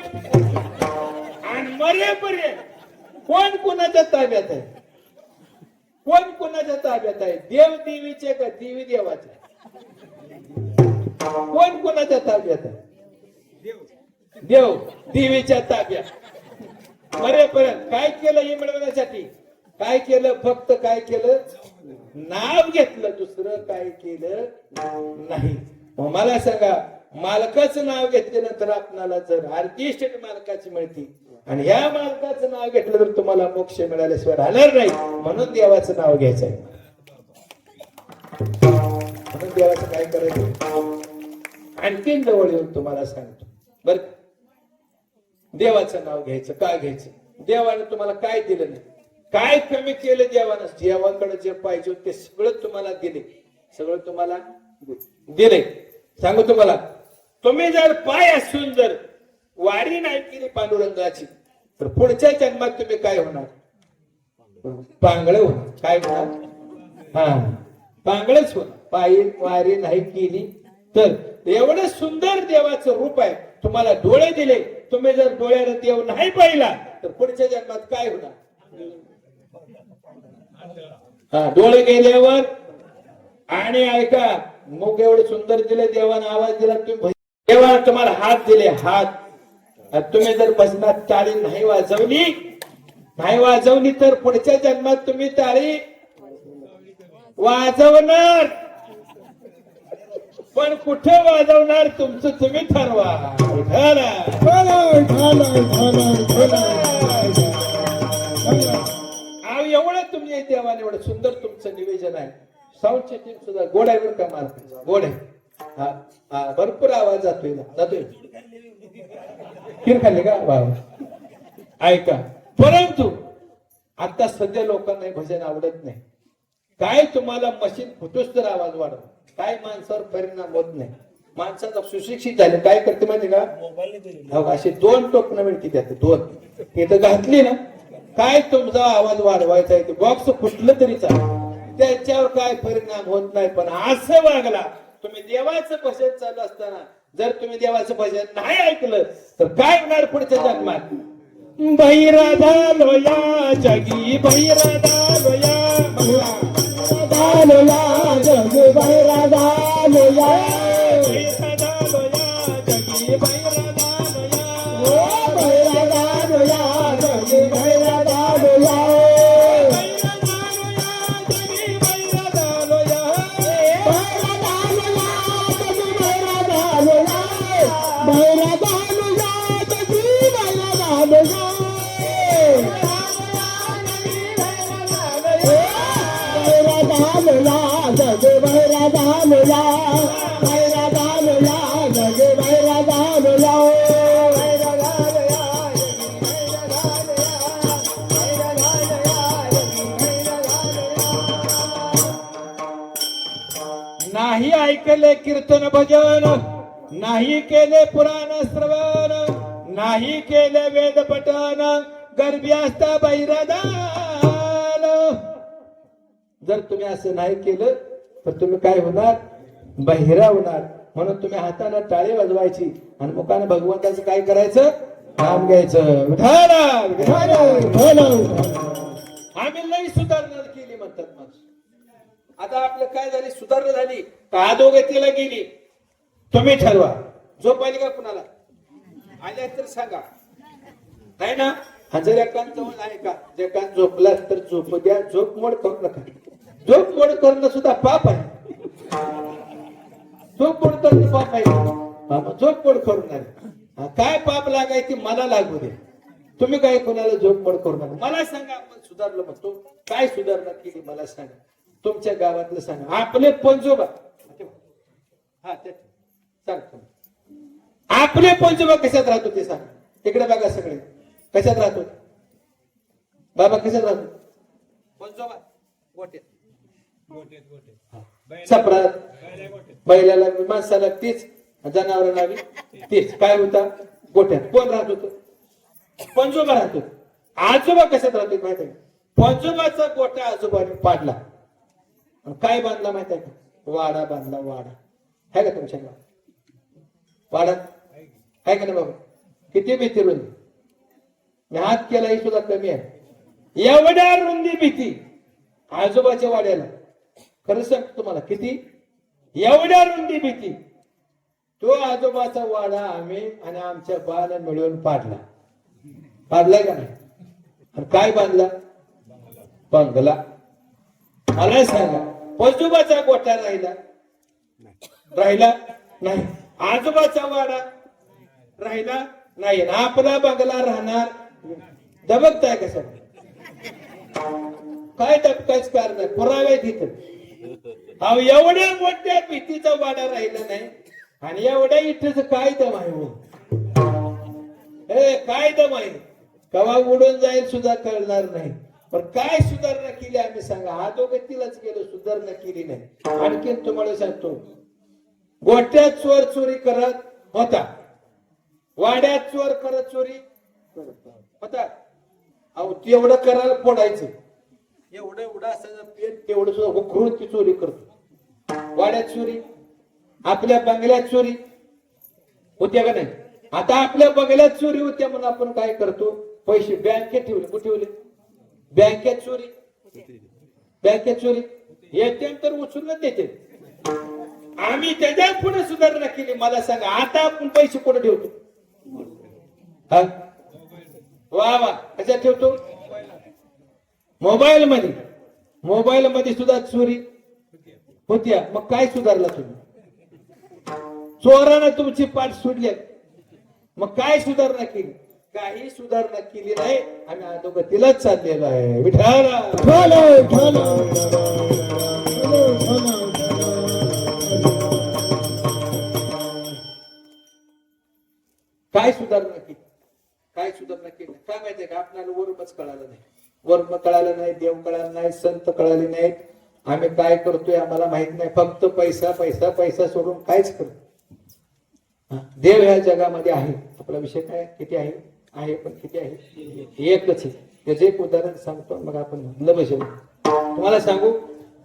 [SPEAKER 2] आणि मरेपर्यंत कोण कोणाच्या ताब्यात आहे? कोण कोणाच्या ताब्यात आहे? देव देवीचे का देवी देवाचे? कोण कोणाच्या ताब्यात आहे? देव देवीच्या ताब्यात. मरेपर्यंत काय केलं हे मिळवण्यासाठी? काय केलं? फक्त काय केलं? नाव घेतलं, दुसरं काय केलं नाही. मग मला सांगा, मालकाचं नाव घेतल्यानंतर आपल्याला जर आर्टिस्ट मालकाची मिळते आणि ह्या मालकाचं नाव घेतलं तर तुम्हाला मोक्ष मिळाल्याशिवाय राहणार नाही. म्हणून देवाचं नाव घ्यायचंय. म्हणून देवाचं काय करायचं? आणखीन जवळ येऊन तुम्हाला सांगतो बर. देवाचं नाव घ्यायचं. काय घ्यायचं? देवाने तुम्हाला काय दिलं नाही, काय कमी केलं देवानं? देवाकडे जे पाहिजे ते सगळं तुम्हाला दिले. सगळं तुम्हाला दिले. सांगू तुम्हाला, तुम्ही जर पाय असून जर वारी नाही केली पांडुरंगाची तर पुढच्या जन्मात तुम्ही काय होणार? पांगळ होणार. काय होणार? हा, पांगळच होणार. पायी वारी नाही केली तर. एवढं सुंदर देवाचं रूप आहे. तुम्हाला डोळे दिले, तुम्ही जर डोळ्याला देव नाही पाहिला तर पुढच्या जन्मात काय होणार? हा, डोळे गेल्यावर. आणि ऐका, मुख एवढं सुंदर दिले देवानं, आवाज दिला, तुम्ही देवानं तुम्हाला हात दिले, हात. तुम्ही जर भजनात टाळी नाही वाजवली तर पुढच्या जन्मात तुम्ही टाळी वाजवणार. पण कुठे वाजवणार तुमचं तुम्ही ठरवा. एवढं तुम्ही देवाने एवढं सुंदर तुमचं निवेदन आहे. साऊंड सिस्टीम सुद्धा गोड आहे बरं का? मालक गोड आहे. हा, भरपूर आवाज जातोय. खीर खाल्ली का? वा. ऐका, परंतु आता सध्या लोकांना भजन आवडत नाही. काय तुम्हाला मशीन फुटूस तर आवाज वाढव, काय माणसावर परिणाम होत नाही. माणसाचा सुशिक्षित झाले काय करते माहिती का? असे 2 टोपणं मिळते त्यात 2 इथं घातली ना, काय तुमचा आवाज वाढवायचा आहे ते बॉक्स फुटलं तरी चालेल, त्याच्यावर काय परिणाम होत नाही. पण असं वागला तुम्ही देवाचं भजन चालू असताना जर तुम्ही देवाचं भजन नाही ऐकलं तर काय होणार पुढच्या जन्मात? बहिरा झालो या जगी, बहिरा झालो या
[SPEAKER 4] जगी, बहिरा झालो या
[SPEAKER 2] जगी, बहिरा झालो या
[SPEAKER 4] जगी, बहिरा झालो या
[SPEAKER 2] नाही ऐकले कीर्तन भजन, नाही केले पुराण श्रवण, नाही केले वेद पठण, गर्भी असता बहिरादान. जर तुम्ही असं नाही केलं तर तुम्ही काय होणार? बहिरा होणार. म्हणून तुम्ही हाताने टाळी वाजवायची आणि मुखाने भगवंताचं काय करायचं? नाम घ्यायचं. आम्ही लई सुधारणा केली म्हणतात माणूस. आता आपलं काय झाली? सुधारणा झाली का अधोगतीला गेली? तुम्ही ठरवा. झोप आली का कुणाला? आल्या तर सांगा. नाही ना? हा जर एकांत जवळ आहे का? जे कान झोपला तर झोप द्या, झोप मोड करू नका. झोप मोड करणं सुद्धा पाप आहे. झोप मोड करणं पाप आहे. झोप मोड करू नका. काय पाप लागायची मला लागू दे. तुम्ही काय कोणाला झोप मोड करू नका. मला सांगा, आपण सुधारलो म्हणतो, काय सुधारणा केली मला सांगा. तुमच्या गावातलं सांगा. आपले पंजोबा, हा ते सांग. आपले पंजोबा कशात राहतो ते सांग. तिकडे बघा सगळे कशात राहतो. बाबा कशात राहतो? पंजोबा गोट्यात. सपरात, बैलाला माणसाला तीच, जनावराला तीच. काय होता? गोट्यात. कोण राहत होत? पंजोबा राहतो. आजोबा कशात राहतो माहिती आहे? पंजोबाचा गोटा आजोबाने पाडला. काय बांधला माहिती आहे का? वाडा बांधला. वाडा आहे का तुमच्या गावात? वाडा आहे का ना बाबा? किती भीती रुंदी? मी हात केला ही सुद्धा कमी आहे. एवढ्या रुंदी भीती आजोबाच्या वाड्याला. खरं सांगतो तुम्हाला, किती एवढ्या रुंदी भीती. तो आजोबाचा वाडा आम्ही आणि आमच्या बाला मिळून पाडला. पाडलाय का नाही? आणि काय बांधला? बंगला. मला सांगा, पंजोबाचा गोटा राहिला? राहिला नाही. आजोबाचा वाडा राहिला नाही. आपला बंगला राहणार. दबकताय कसं? काय दबकायच कारण आहे? पुरावे तिथं. अहो एवढ्या मोठ्या भीतीचा वाडा राहिला नाही आणि एवढ्या इथेच काय दम आहे हो? काय दम आहे? कवा उडून जाईल सुद्धा कळणार नाही. पण काय सुधारणा केली आम्ही सांगा. अधोगतीलाच गेलो, सुधारणा केली नाही. आणखीन तुम्हाला सांगतो, गोट्यात चोर चोरी करत होता, वाड्यात चोर करत चोरी होता. अहो तेवढं करायला फोडायचं. एवढं उडासाचं पेट तेवढं सुद्धा उखरून ती चोरी करतो. वाड्यात चोरी, आपल्या बंगल्यात चोरी होत्या का नाही? आता आपल्या बंगल्यात चोरी होत्या म्हणून आपण काय करतो? पैसे बँकेत ठेवले. कुठे ठेवले? बँकेत चोरी. बँकेत चोरी. एटीएम तर उचलूनच देते. आम्ही त्याच्या पुढे सुधारणा केली. मला सांगा, आता आपण पैसे कुठे ठेवतो? वा वा, कशात ठेवतो? मोबाईल मध्ये. मोबाईल मध्ये सुद्धा चोरी होत्या. मग काय सुधारला तुम्ही? चोरानं तुमची पाठ सुटली. मग काय सुधारणा केली? काही सुधारणा केली नाही. आम्ही अधोगतीलाच चाललेलो आहे. विठाला काय सुधारणा केली? काय सुधारणा केली? काय माहितीये का? आपल्याला वरुमच कळालं नाही. वर्म कळालं नाही, देव कळालं नाही, संत कळाले नाहीत. आम्ही काय करतोय आम्हाला माहित नाही. फक्त पैसा पैसा पैसा सोडून काहीच करतो. देव ह्या जगामध्ये आहे. आपला विषय काय? किती आहे? आहे पण किती आहे? एकच आहे. त्याचे एक उदाहरण सांगतो, मग आपण म्हटलं बसेल. तुम्हाला सांगू,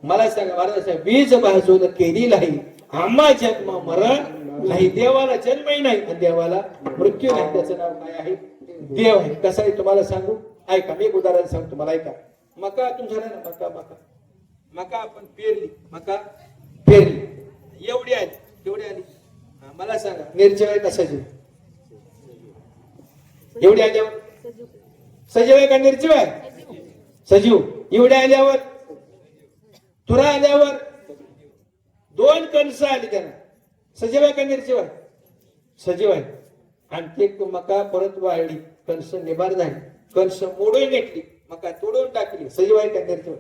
[SPEAKER 2] मला सांगा महाराज, बीज भाजून केली नाही, आम्हा जन्म मरण नाही. देवाला जन्मही नाही आणि देवाला मृत्यू नाही. त्याचं नाव काय आहे? देव आहे. कसं आहे तुम्हाला सांगू, ऐका. मी एक उदाहरण सांगतो, मला ऐका. मका तुमच्या ना, मका मका मका आपण पेरली. मका पेरली, एवढी आली, तेवढी आली. मला सांगा, निर्जय आहे का सजीव? एवढी आल्यावर सजीव आहे का निर्जीव आहे? सजीव. एवढ्या आल्यावर, तुरा आल्यावर, दोन कणसं आली त्यांना. सजीव आहे का निर्जीव आहे? सजीव आहे. आणि ते मका परत वाळली, कणस निबार झाली, कणस मोडून घेतली, मका तोडून टाकली. सजीव आहे का निर्जीव?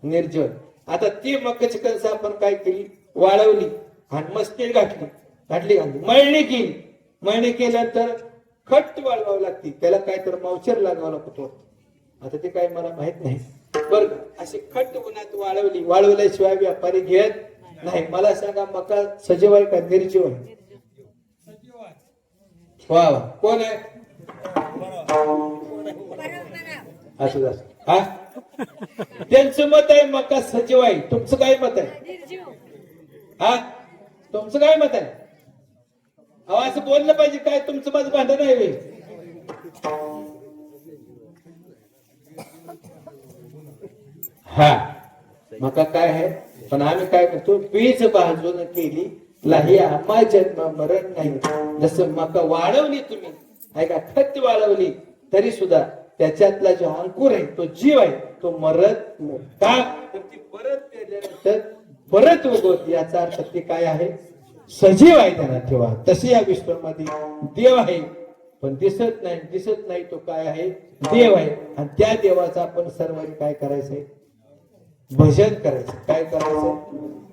[SPEAKER 2] निर्जीव. आता ती मकाची कणसं आपण काय केली? वाळवली आणि मस्ती घातली मळणी केली. मळणी केल्यानंतर खट वाळवावं लागते. त्याला काय तर मावचर लागावं लागतो. आता ते काय मला माहित नाही बरं. अशी खट उन्हात वाळवली. वाळवल्याशिवाय व्यापारी घेत नाही. मला सांगा, मका सजीव आहे का निर्जीव आहे? वा वा. कोण आहे? असं असं. हा, त्यांचं मत आहे मका सजीव आहे. तुमचं काय मत आहे? हा, तुमचं काय मत आहे? अहो असं बोललं पाहिजे. काय तुमचं माझं भांडण आहे वे? हा, मका काय आहे? पण आम्ही काय करतो? बीज भाजून केली लाही आम्हा जन्म मरण नाही. जसं मका वाळवली तुम्ही, ऐका, खत वाळवली तरी सुद्धा त्याच्यातला जो अंकुर आहे, तो जीव आहे, तो मरत नाही. का तर ती परत पेरल्यानंतर परत उगवत. याचा अर्थ ती काय आहे? सजीव आहे. त्यांना ठेवा. तसे या विश्वामध्ये देव आहे, पण दिसत नाही. दिसत नाही तो काय आहे? देव आहे. आणि त्या देवाचा आपण सर्वांनी काय करायचंय? भजन करायचं. काय करायचं?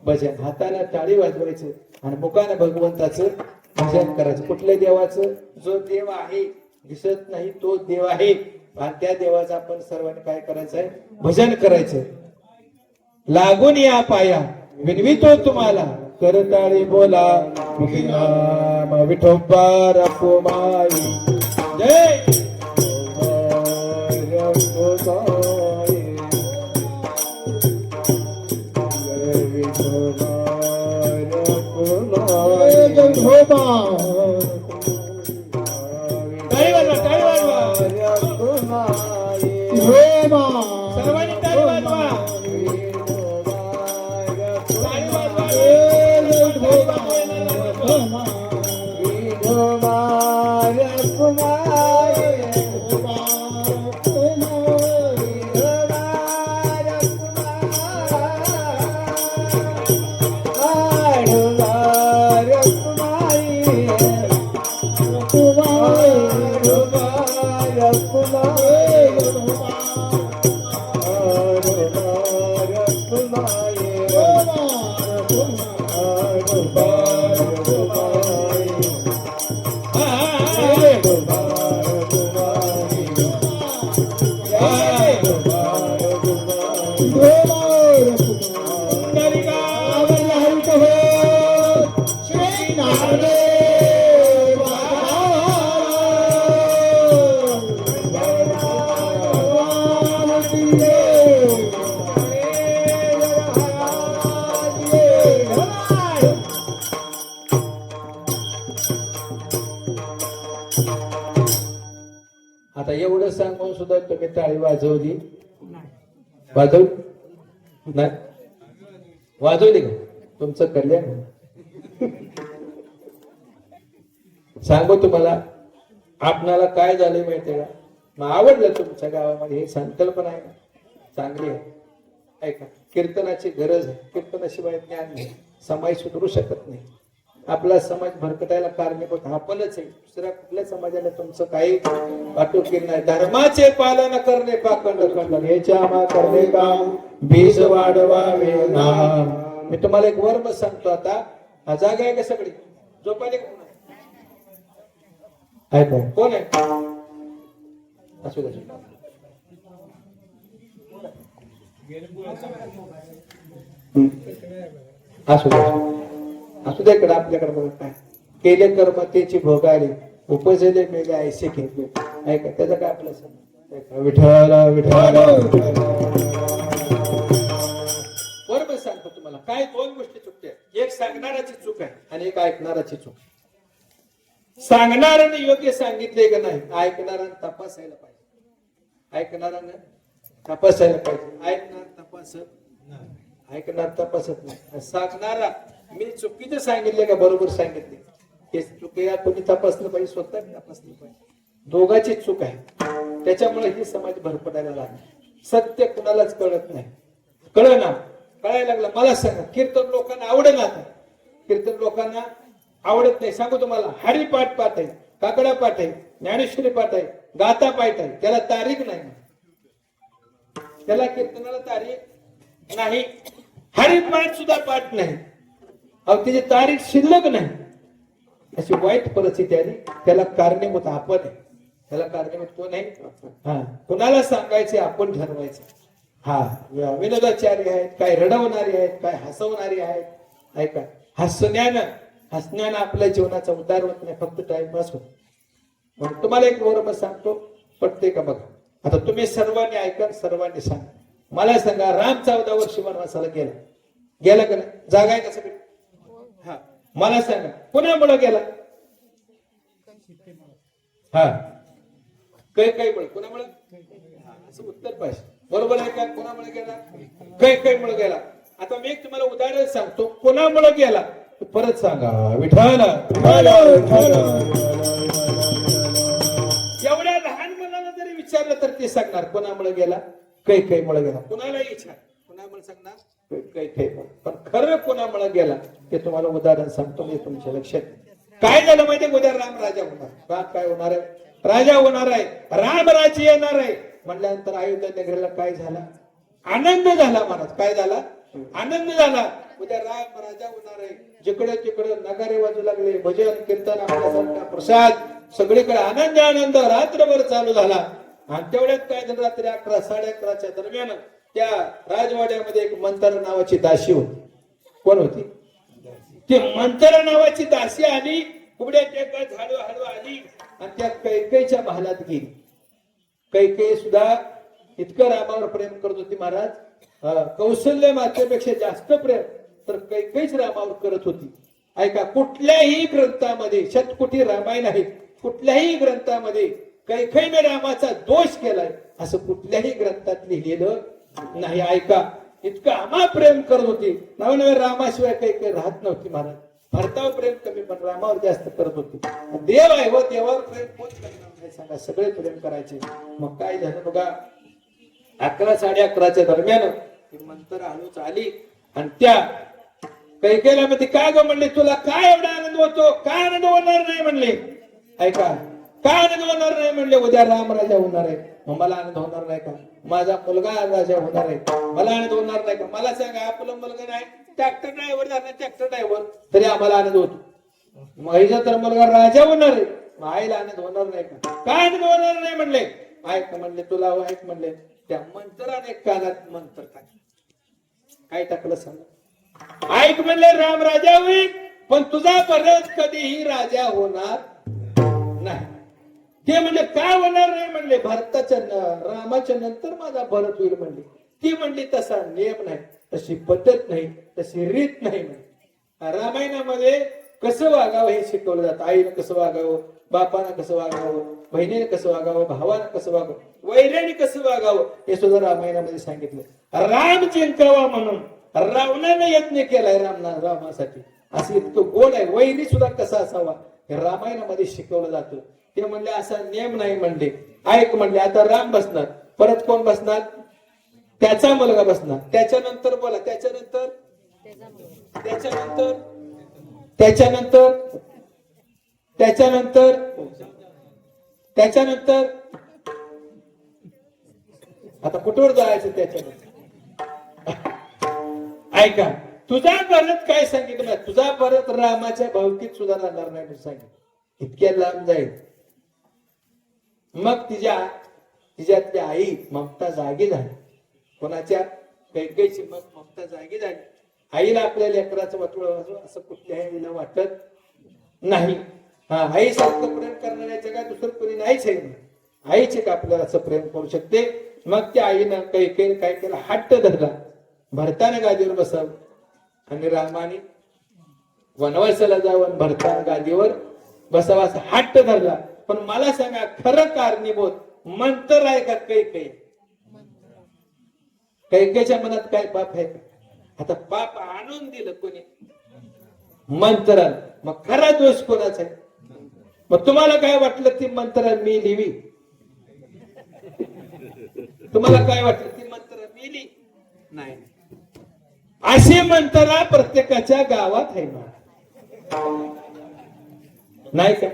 [SPEAKER 2] भजन. हाताने टाळी वाजवायचं आणि मुखाने भगवंताचं भजन करायचं. कुठल्या देवाचं? जो देव आहे, दिसत नाही तो देव आहे, आणि त्या देवाचं आपण सर्वांनी काय करायचंय? भजन करायचं. लागून या पाया विनवितो तुम्हाला, करताळी बोला नाम विठोबा रखुमाई. जय टाळी वाजवा, टाळी वाजवा. सर्वांनी टाळी वाजवा. आता एवढं सांगून सुद्धा तुम्ही टाळी वाजवली? वाजवली नाही? वाजवली का? तुमचं कल्याण. सांगू तुम्हाला, आपणाला काय झालं माहितीये का? मग आवडलं तुमच्या गावामध्ये, हे संकल्पना आहे चांगली आहे. ऐका, कीर्तनाची गरज आहे. कीर्तनाशिवाय ज्ञान नाही. समाज सुधरू शकत नाही. आपला समाज भरकटायला कारणीभूत आपणच आहे. दुसऱ्या कुठल्या समाजाला तुमचं काही वाटोकीर नाही. धर्माचे पालन करणे पाखंड खंडन, ह्याच्या मा करणे काम बीज वाढवावे ना. मी तुम्हाला एक वर्म सांगतो. आता हा जागा आहे का सगळी? झोपायला कोण आहे? ऐका, कोण आहे? असू दे, असू दे, असू दे. इकडे आपल्याकडे बघा, काय केले कर्म त्याची भोगारी, उपजले मेले ऐसे घेतले. ऐका, त्याचं काय आपलं सांग? विठ्ठल विठ्ठल. बरोबर सांगतो तुम्हाला. काय दोन गोष्टी चुकत्या. एक सांगणाराची चूक आहे आणि एक ऐकणाराची चूक. सांगणाऱ्याने योग्य सांगितले का नाही, ऐकणाऱ्याने तपासायला पाहिजे. ऐकणाऱ्याने तपासायला पाहिजे. ऐकणार तपासत नाही. ऐकणार तपासत नाही. सांगणारा मी चुकीचं सांगितले का बरोबर सांगितले, हे चुकीला कोणी तपासलं पाहिजे, स्वतः तपासलं पाहिजे. दोघांची चूक आहे. त्याच्यामुळे ही समाज भरपटायला लागला. सत्य कुणालाच कळत नाही. कळना, कळायला लागलं. मला सांगा, कीर्तन लोकांना आवडेल. आता कीर्तन लोकांना आवडत नाही. सांगू तुम्हाला, हरिपाठ पाठ आहे, काकडा पाठ आहे, ज्ञानेश्वरी पाठ आहे, गाथा पाठ आहे, त्याला तारीख नाही. त्याला कीर्तनाला तारीख नाही. हरिपाठ सुद्धा पाठ नाही. अहो, त्याची तारीख शिल्लक नाही. अशी वाईट परिस्थिती आली. त्याला कारणीभूत आपण आहे. त्याला कारणीभूत कोण आहे? हा, कुणाला सांगायचे आपण ठरवायचं. हा, विनोदाचारी आहेत, काय रडवणारी आहेत, काय हसवणारी आहेत. ऐका, हसण्यानं आपल्या जीवनाचा उद्धार होत नाही, फक्त टाइमपास होत. मग तुम्हाला एक बरोबर सांगतो, पटते का बघा. आता तुम्ही सर्वांनी ऐका, सर्वांनी सांगा. मला सांगा, राम 14 वर्ष वनवासाला गेला का नाही? जागा आहे का सगळी? हा, मला सांगा, कोणामुळे गेला? हा, काही मुळे. कोणामुळे? असं उत्तर पाहिजे. बरोबर आहे का? कोणामुळे गेला? काही मुळे गेला. आता मी एक तुम्हाला उदाहरण सांगतो. कोणामुळे गेला? परत सांगा विठ्ठल. एवढ्या लहान मुलाला जरी विचारलं तर ते सांगणार कोणामुळे गेला, कैकेयीमुळे गेला. कुणालाही विचार कोणामुळे सांगणार, कैकेयीमुळे. पण खरं कोणामुळे गेला ते तुम्हाला उदाहरण सांगतो मी, तुमच्या लक्षात. काय झालं माहितीये, उद्या राम राजा होणार. राम काय होणार आहे, राजा होणार आहे, राम राज्य येणार आहे म्हटल्यानंतर अयोध्या नगरीला काय झाला, आनंद झाला महाराज. काय झाला, आनंद झाला. उद्या राम राजा होणार आहे. जिकडे तिकडे नगारे वाजू लागले, भजन कीर्तन आपल्यासारखा प्रसाद, सगळीकडे आनंद आनंद रात्रभर चालू झाला. आणि तेवढ्यात काय झालं, रात्री 11 11:30च्या दरम्यान त्या राजवाड्यामध्ये एक मंतर नावाची दासी होती. कोण होती ती मंतर नावाची दासी आली. कुबड्या टेकत हळू आली आणि त्या कैकेयीच्या महालात गेली. कैकेयी सुद्धा इतकं रामावर प्रेम करत होती महाराज. कौशल्य मातेपेक्षा जास्त प्रेम तर कैकेयीच रामावर करत होती. ऐका, कुठल्याही ग्रंथामध्ये, शतकोटी रामायण आहे, कुठल्याही ग्रंथामध्ये कैकेयीने रामाचा दोष केलाय असं कुठल्याही ग्रंथात लिहिलेलं नाही. ऐका, इतकं आम्हा प्रेम करत होती. नवनवे रामाशिवाय कैकेयी राहत नव्हती महाराज. भरतावर प्रेम कमी पण रामावर जास्त करत होती. देव आहे व देवावर प्रेम कोण करणार नाही सांगा, सगळे प्रेम करायचे. मग काय झालं बघा, 11 11:30च्या दरम्यान ती मंतर हळूच आली आणि त्या कैकेयीला मध्ये काय ग म्हणले, तुला काय एवढा आनंद होतो, काय आनंद होणार नाही म्हणले. ऐका, काय आनंद होणार नाही म्हणले, उद्या राम राजा होणार आहे. मग मला आनंद होणार नाही का, माझा मुलगा राजा होणार आहे, मला आनंद होणार नाही का. मला सांगा, आपलं मुलगा नाही ट्रॅक्टर ड्रायव्हर झाला, ट्रॅक्टर ड्रायव्हर तरी आम्हाला आनंद होतो. मग आईचा तर मुलगा राजा होणार आहे, मग आईला आनंद होणार नाही का, काय आनंद होणार नाही म्हणले. ऐक म्हणले, तुला ऐक म्हणले, त्या मंत्राने कानात मंत्र टाकलं. काय टाकलं सांग, ऐक म्हणले, राम राजा होईल पण तुझा परत कधीही राजा होणार नाही. ते म्हणजे काय होणार नाही म्हणले, भरताच्या रामाच्या नंतर माझा भरत होईल म्हणले. ती म्हणली तसा नियम नाही, तशी पद्धत नाही, तशी रीत नाही म्हणे. रामायणामध्ये कसं वागावं हे शिकवलं जातं. आईनं कसं वागावं, बापानं कसं वागावं, बहिणीने कसं वागावं, भावानं कसं वागावं, वैऱ्याने कसं वागावं हे सुद्धा रामायणामध्ये सांगितलं. राम जिंकावा म्हणून रावणानं यज्ञ केलाय रामासाठी, असं इतकं गोड आहे. वैरी सुद्धा कसा असावा हे रामायणामध्ये शिकवलं जातं. ते म्हणले असा नियम नाही म्हणले. ऐक म्हणले, आता राम बसणार, परत कोण बसणार, त्याचा मुलगा बसणार, त्याच्यानंतर बोला, त्याच्यानंतर त्याच्यानंतर त्याच्यानंतर त्याच्यानंतर त्याच्यानंतर आता कुठवर जायचं त्याच्यानंतर. ऐका, तुझा भरत काय सांगितलं, तुझा भरत रामाच्या भवतीत सुद्धा राहणार नाही म्हणून सांगितलं. इतक्या लांब जाईल. मग तिच्यातली आई ममता जागी झाली. कोणाच्या, कैकेयीची मग ममता जागी झाली. आईला आपल्या लेकराचं वाटोळ असं कुठल्याही आईला वाटत नाही. हा, आईसारखं प्रेम करणाऱ्या जगात दुसरं कोणी नाहीच आहे. आईचे का आपल्याला असं प्रेम करू शकते. मग त्या आईनं कैकेयीने काय केलं, हट्ट धरला, भरताने गादीवर बसावं आणि रामाने वनवासाला जावं, भरताने गादीवर बसावा असा हट्ट धरला. पण मला सांगा, खरं कारणीभूत मंत्र आहे का कैकेयी? कैकेयीच्या मनात काय पाप आहे का? आता पाप आणून दिलं कोणी, मंत्र. मग खरा दोष कोणाचा आहे? मग तुम्हाला काय वाटलं ती मंत्र मी लिहिली? तुम्हाला काय वाटलं ती मंत्र मी लिही? नाही, अशी मंत्रा प्रत्येकाच्या गावात आहे ना, नाही का?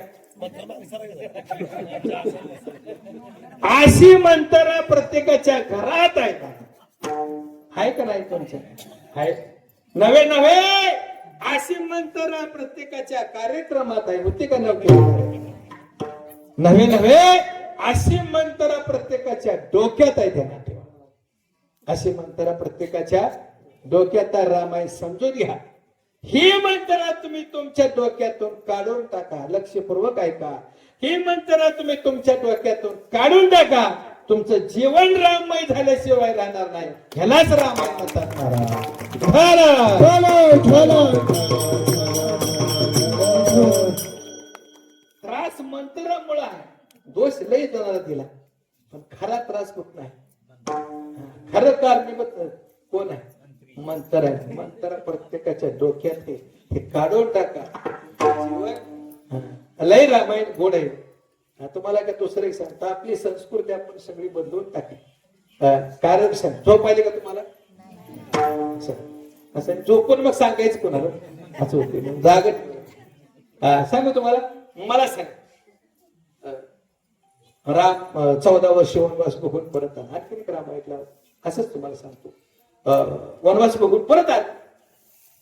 [SPEAKER 2] अशी मंत्रा प्रत्येकाच्या घरात आहे का? आहे का नाही तुमच्या? आहे. नवे नवे अशी मंत्रा प्रत्येकाच्या कार्यक्रमात आहे, होती का नव्हती? नवे नवे अशी मंत्रा प्रत्येकाच्या डोक्यात आहे, ध्यानात ठेवा. अशी मंत्रा प्रत्येकाच्या डोक्यात आहे. रामायण समजून घ्या. ही मंत्रा तुम्ही तुमच्या डोक्यातून काढून टाका. लक्षपूर्वक ऐका. ही मंत्रा तुम्ही तुमच्या डोक्यातून काढून टाका. तुमचं जीवन राममय झाल्याशिवाय राहणार नाही. ह्यालाच रामायण म्हणतात महाराज. त्रास मंत्रामुळे आहे. दोष लय जणांना दिला, पण खरा त्रास कुठ नाही. खरं कारणीभूत कोण आहे? मंत्र आहे. मंत्र प्रत्येकाच्या डोक्यात हे काढून टाका. जीवन लय रामायण गोड आहे. तुम्हाला काय दुसरं एक सांगता, आपली संस्कृती आपण सगळी बदलून टाकली. कारण सांग, झोप आली का तुम्हाला? असं झोपून मग सांगायचं कोणाला असं होते. मग जाग सांगू तुम्हाला, मला सांग. राम 14 वर्ष वनवास बघून परत आला. आणखी एक राम ऐकला असंच तुम्हाला सांगतो. वनवास बघून परत आले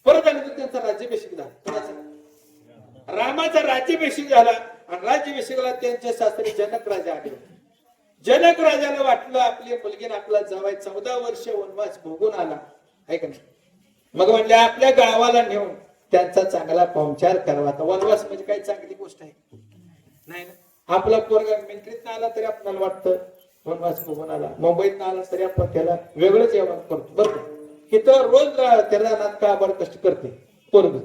[SPEAKER 2] तर त्यांचा राज्याभिषेक झाला. कोणाचा? रामाचा राज्याभिषेक झाला. आणि राज्याभिषेकाला त्यांचे सासरे जनक राजा आले. जनक राजाला वाटलं आपली मुलगीने आपला जावाय 14 वर्ष वनवास भोगून आला ऐका ना. मग म्हणले आपल्या गावाला नेऊन त्यांचा चांगला पाहुणचार करावा. आता वनवास म्हणजे काही चांगली गोष्ट आहे नाही ना. आपला पोरगा मिलिटरीत आला तरी आपल्याला वाटतं वनवास भोगून आला. मुंबईत आला तरी आपण त्याला वेगळंच जेवण करतो. बरं इथं रोज त्याला नात का बरं कष्ट करते पोरग,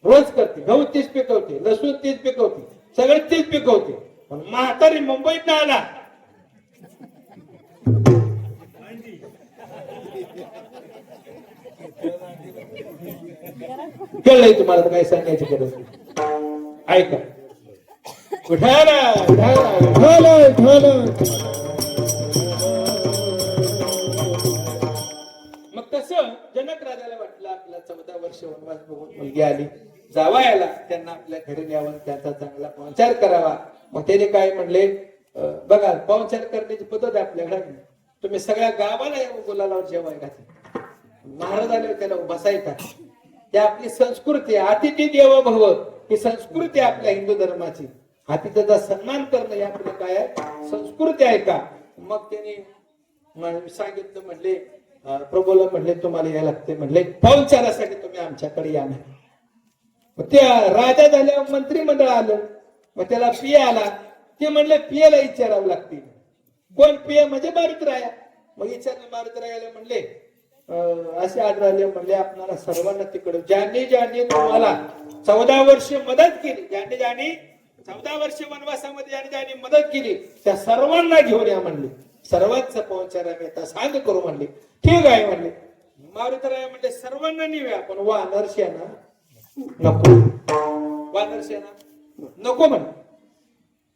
[SPEAKER 2] रोज करते. गहू तीच पिकवते, लसूण तीच पिकवते, सगळं तीच पिकवते. पण म्हातारी मुंबईत आला कळलंय तुम्हाला तर काही सांगायची गरज नाही. ऐका उठाला मग तसं जनक राजाला वाटलं आपला 14 वर्ष वनवास बघून मुलगी आली, जावयाला त्यांना आपल्या घरी न्यावं, त्यांचा चांगला पाहुणचार करावा. मग त्याने काय म्हणले, बघा पाहुणचार करण्याची पद्धत आहे आपल्याकडे. तुम्ही सगळ्या गावाला बोलायला जेवाय घातले. महाराज आले त्याला बसायचा. ही आपली संस्कृती आहे. अतिथी देवो भव ही संस्कृती आहे आपल्या हिंदू धर्माची. अतिथीचा सन्मान करणं ही आपली काय आहे संस्कृती आहे का. मग त्यांनी सांगितलं, म्हणले प्रभूला म्हणले तुम्हाला यायला लागते. म्हणले पाहुणचारासाठी तुम्ही आमच्याकडे या. मग त्या राजा झाल्यावर मंत्रिमंडळ आलं. मग त्याला पिये आला. ते म्हणले पियाला विचारावं लागते. कोण पिये म्हणजे मारुतराया. मग विचारलं मारुतरायाला म्हणले असे आढळले. म्हणले आपणाला सर्वांना तिकडे ज्यांनी ज्यांनी तुम्हाला 14 वर्ष मदत केली, ज्यांनी 14 वर्ष वनवासामध्ये ज्यांनी मदत केली त्या सर्वांना घेऊन या म्हणले. सर्वांचा पाहुणचार आम्ही आता सांग करू म्हणले. ठीक आहे म्हणले. मारुतराया म्हणले सर्वांना नेऊया पण वानरसेना नको. वानरसेना नको म्हणले.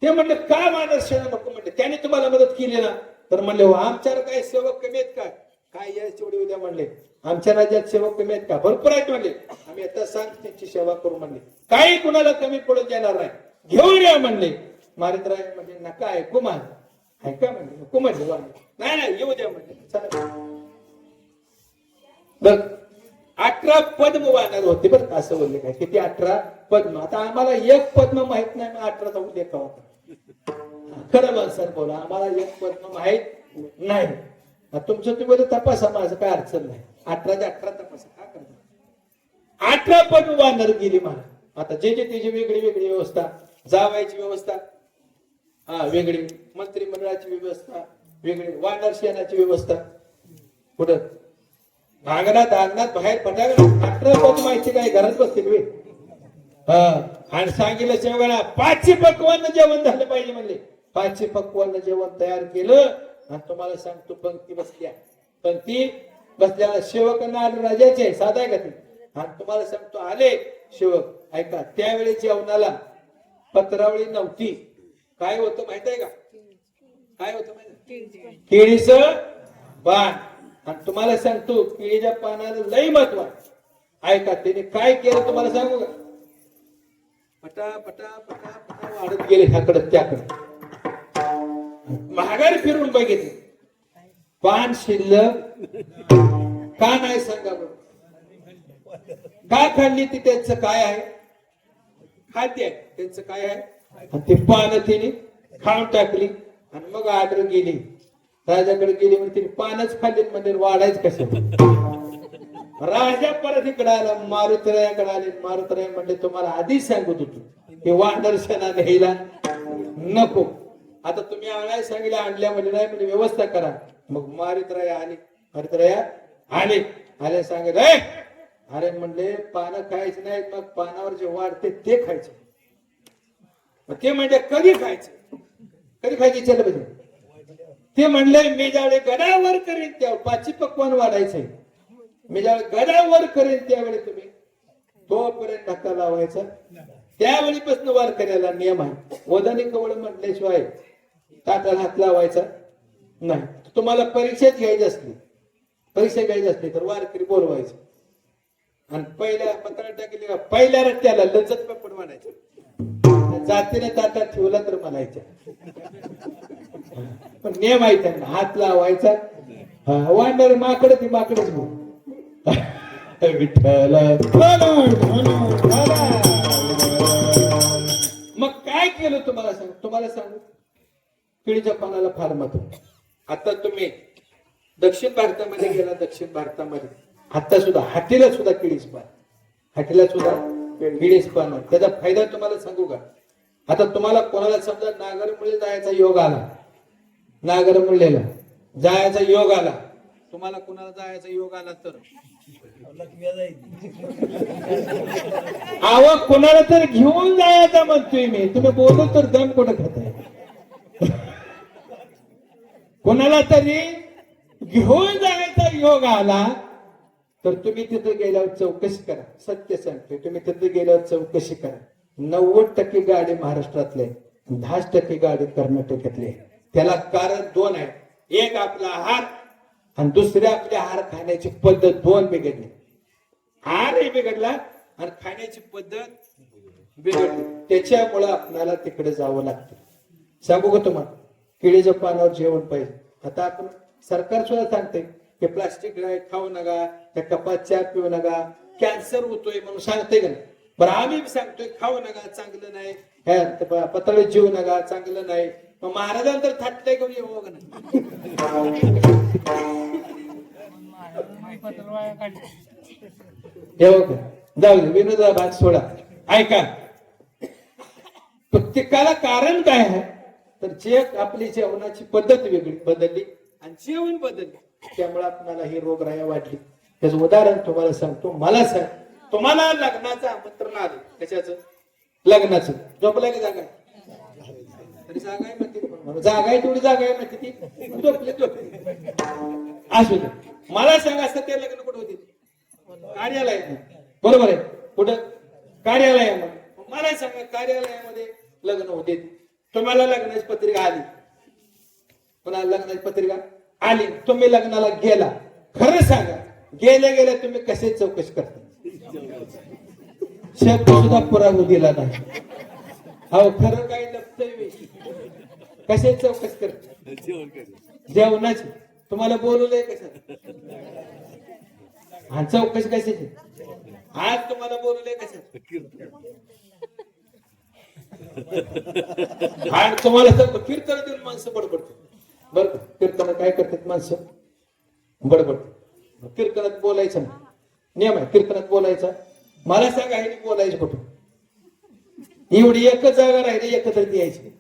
[SPEAKER 2] ते म्हणले का वानरसेना नको म्हणले. त्याने तुम्हाला मदत केली ना. तर म्हणले आमच्यावर काही सेवक कमी आहेत काय यायची एवढी उद्या म्हणले. आमच्या राज्यात सेवक कमी आहेत का? भरपूर आहेत म्हणले. आम्ही आता सांग त्यांची सेवा करू म्हणले. काही कुणाला कमी पडून देणार नाही, घेऊन या म्हणले. मारुतराय म्हणजे नका ऐकू मान ऐका म्हणले. नको म्हणले. नाही येऊ द्या म्हणले. चला बर 18 पद्म वानर होते बरं असं बोलले. काय किती 18 पद्म. आता आम्हाला एक पद्म माहित नाही. मग 18 जाऊ दे का होता. खरं बोल सर बोला आम्हाला एक पद्म माहित नाही. तुमचं तुम्ही तपासा, माझं काय अडचण नाही. 18च्या 18 तपासा. काय करता 18 पद्म वानर गेली मला. आता जे त्याची वेगळी वेगळी व्यवस्था, जावायची व्यवस्था वेगळी, मंत्रिमंडळाची व्यवस्था वेगळी, वानर सेनाची व्यवस्था. कुठं अंगणात बाहेर पडल्या 18 पद्म माहिती काय घरात बसतील वे. आणि सांगितलं शेवगाळा 5 पक्वान जेवण झालं पाहिजे म्हणले. 5 पक्वान जेवण तयार केलं. आणि तुम्हाला सांगतो पंक्ती बसल्याला सेवकांना राजाचे साधा आहे का ते. आणि तुम्हाला सांगतो आले सेवक ऐका. त्यावेळी जेवणाला पत्रावळी नव्हती. काय होतं माहित आहे का? काय होतं माहिती? केळीचं पान. आणि तुम्हाला सांगतो केळीच्या पानाला लई महत्व आहे. ऐका त्याने काय केलं तुम्हाला सांगू का. पटा पटा पटा पटा वाढत गेले ह्याकडे त्याकडे. महागारी फिरून बघितले पान शिल्लक का नाही सांगा बरं. का खाल्ली ती त्यांचं काय आहे खाद्य आहे. त्यांचं काय आहे. आणि ती पानं तिने खाऊन टाकली. आणि मग ऑर्डर गेली राजाकडे गेली. म्हणजे तिने पानच खाल्ली म्हणजे वाढायच कसं. राजा परत इकडे आला. मारुतरायाकडे आले. मारुतराय म्हणले तुम्हाला आधीच सांगत होतो की वानरसेना न्यायला नको. आता तुम्ही आणाय सांगितलं आणल्या म्हणजे नाही म्हणजे व्यवस्था करा. मग मारुतराया आले सांगितलं अरे म्हणले पानं खायचे नाहीत. मग पानावर जे वाढते ते खायचे. मग ते म्हणजे कधी खायचं कधी खायची चल पाहिजे. ते म्हणले मी ज्यावेळी गडावर करीन त्या 5 पक्वान वाढायचंय. मी ज्यावेळी गदा वर करेन त्यावेळी तुम्ही तोपर्यंत धक्का लावायचा. त्यावेळीपासून वारकऱ्याला नियम आहे, वदनी कवळ म्हटल्याशिवाय ताटाला हात लावायचा नाही. तुम्हाला परीक्षेत घ्यायची असली, परीक्षा घ्यायची असली तर वारकरी बोलवायचं आणि पहिल्या पत्रात टाकली पहिल्या रट्ट्याला लज्जत पापड म्हणायचं, जातीने ताटात ठेवला तर म्हणायच्या. पण नियम आहे त्यांना, हात लावायचा. वाढणार माकड ती माकडच बोल विठ्ठल. मग काय केलं तुम्हाला सांगू, केळीच्या पानाला फार महत्व. आता तुम्ही दक्षिण भारतामध्ये गेला, दक्षिण भारतामध्ये आता सुद्धा हाटीला सुद्धा केळीच पान, हाटीला सुद्धा केळीच पान. त्याचा फायदा तुम्हाला सांगू का, आता तुम्हाला कोणाला समजा नागरमुळे जायचा योग आला, नागरमुळेला जायचा योग आला, तुम्हाला कोणाला जायचा योग आला तर कोणाला तर घेऊन जायचा म्हणतोय मी, तुम्ही बोलू तर दम कुठं खाताय. कोणाला तरी घेऊन जायचा योग आला तर तुम्ही तिथे गेल्यावर चौकशी करा. सत्य सांगतोय, तुम्ही तिथे गेल्यावर चौकशी करा. 90% गाडी महाराष्ट्रातले, 10% गाडी कर्नाटकातले. त्याला कारण दोन आहे, एक आपला आहार आणि दुसरे आपले आहार खाण्याची पद्धत. दोन बिघडली, आहारही बिघडला आणि खाण्याची पद्धत बिघडली. त्याच्यामुळे आपल्याला तिकडे जावं लागतं. सांगू का तुम्हाला, केळीच्या पानावर जेवण पाहिजे. आता आपण सरकार सुद्धा सांगते की प्लास्टिक खाऊ नका, त्या कपात चहा पिऊ नका, कॅन्सर होतोय म्हणून सांगते का नाही. बरं आम्ही सांगतोय खाऊ नका, चांगलं नाही, पतळे जेवू नका, चांगलं नाही. मग महाराजांतर थाटलंय घेऊन येऊ का नाही. जाऊ दे, विनोदा भाग सोडा. ऐका, प्रत्येकाला कारण काय आहे तर जे आपली जेवणाची पद्धत वेगळी बदलली आणि जेवण बदलली, त्यामुळे आपल्याला ही रोगराई वाढली. त्याचं उदाहरण तुम्हाला सांगतो. मला सांग, तुम्हाला लग्नाचं आमंत्रण आलं, कशाचं लग्नाचं, झोपला की जागा तरी जागा आहे म्हणते, जागा आहे तेवढी जागा आहे म्हणते ती, झोपले असू दे. मला सांग, असं ते लग्न कुठं होते, कार्यालयात, बरोबर आहे, कुठं कार्यालयामध्ये. मला सांगा, कार्यालयामध्ये लग्न होते, तुम्हाला लग्नाची पत्रिका आली, पुन्हा लग्नाची पत्रिका आली, तुम्ही लग्नाला गेला, खरं सांगा गेल्या गेल्या तुम्ही कसे चौकशी करता, शब्द सुद्धा पुरावा दिला नाही. अहो खरं काही लपतंय, कसे चौकशी करता जेवणाची, तुम्हाला बोलवलंय कशा, हा चौकशी कशाची, आज तुम्हाला बोलवलंय कशा, आणि तुम्हाला तर कीर्तन देऊन माणसं बडबडतात. बरं, कीर्तन काय करतात माणसं, बडबडतात. कीर्तनात बोलायचं ना, नियम आहे कीर्तनात बोलायचा. मला सांगा, हे बोलायचं कुठं, एवढी एकच जागा राहिली, एकत्र यायची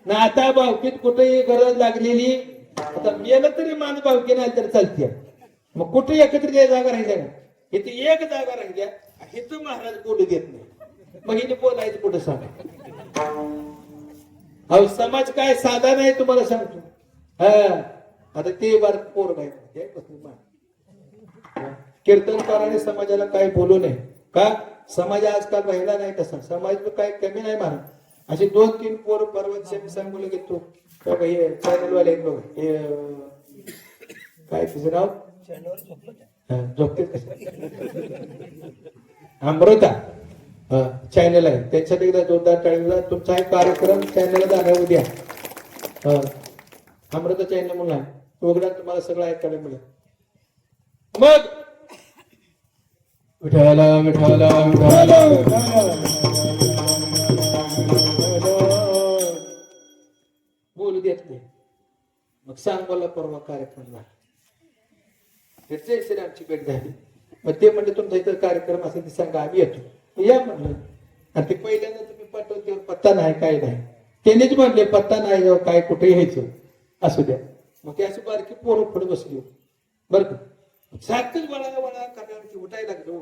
[SPEAKER 2] ना. आता भावकीत कुठेही गरज लागलेली, आता मेलं तरी माणूस भावकी नाही तर चालते, मग कुठे एकत्र जागा राहिल्या का, इथे एक जागा राहिल्या, हे तर महाराज बोलू देत नाही, मग हिने बोलायचं कुठं सांगा. अहो समाज काय साधा नाही, तुम्हाला सांगतो. हा, आता ते बार पोर काय कीर्तनकाराने समाजाला काय बोलू नये का, समाज आजकाल राहिला नाही तसा, समाज काय कमी नाही महाराज. असे 2-3 पोर परवाच्या मी सांगू घेतो, चॅनलवाले काय तुझं नाव, झोपते कसे, अमृता चॅनल आहे, त्याच्यात एकदा जोरदार टाळीला. तुमचा एक कार्यक्रम चॅनलला जाणार उद्या, अमृता चॅनल म्हणून आहे, उघडा, तुम्हाला सगळं ऐकायला मिळेल. मग विठाला विठाला बोलू देत नाही. मग सांग मला, परवा कार्यक्रम झाला, आमची भेट झाली, मग ते म्हणजे तुमचा इथं कार्यक्रम असेल ते सांगा, आम्ही येतो, या म्हणलं. आणि ते पहिल्यांदा तुम्ही पाठवते, पत्ता नाही काय नाही, त्यांनीच म्हणले पत्ता नाही, जाऊ काय कुठे यायचं असू द्या. मग ते अशी बारकी पोरं पुढे बसली, बरं का, सारखंच वळा वळा करण्यावरती उठायला लागलो.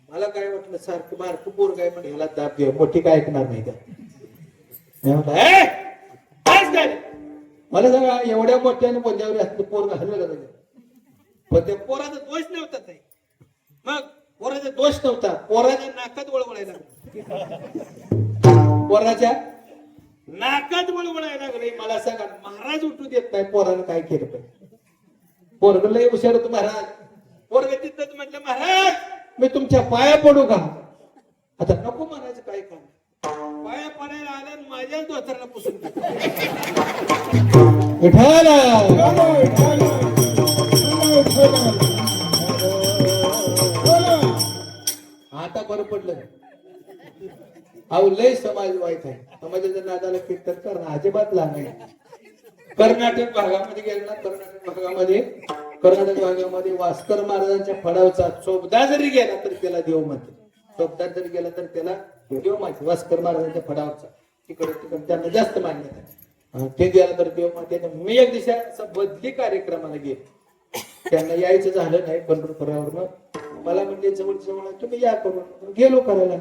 [SPEAKER 2] मला काय वाटलं, सारखं बारकं पोर काय म्हणजे ह्याला दाब घ्या, मोठी काय ऐकणार नाही त्या. मला सांगा, एवढ्या मोठ्याने बोलल्यावर असं पोर घाललं का, पण ते पोराचा दोष नव्हता ते. मग पोराचा दोष नव्हता, पोराच्या नाकात वळवळायला लागलं. पोराच्या नाकात वळवळायला लागले. मला सांगा, महाराज उठू देत नाही, पोरानं काय केलं पाहिजे? पोरग लय हुशार होतं महाराज. पोरग तिथंच म्हटलं, महाराज मी तुमच्या पाया पडू का? आता नको म्हणायचं काय काम, पाया पडायला आल्या आणि माझ्याच दोतराला पुसून आता बरं पडलं. अहो लय समाज वाईट आहे. समाजाच्या नादाला कीर्तन करणं अजिबात लहान आहे. कर्नाटक भागामध्ये गेलं ना, कर्नाटक भागामध्ये वास्कर महाराजांच्या फडावचा चोपदा जरी गेला तर त्याला देव म्हणते. चोपदा जरी गेला तर त्याला देव माहिती. वास्कर महाराजांच्या फडावचा तिकडे त्यांना जास्त मान्यता आहे. ते गेला तर देव माहिती. मी एक दिवशी असं बदली कार्यक्रमाला गेलो. त्यांना यायचं झालं नाही पंढरपुरावरनं. मला म्हणजे जवळ तुम्ही या करून गेलो करायला.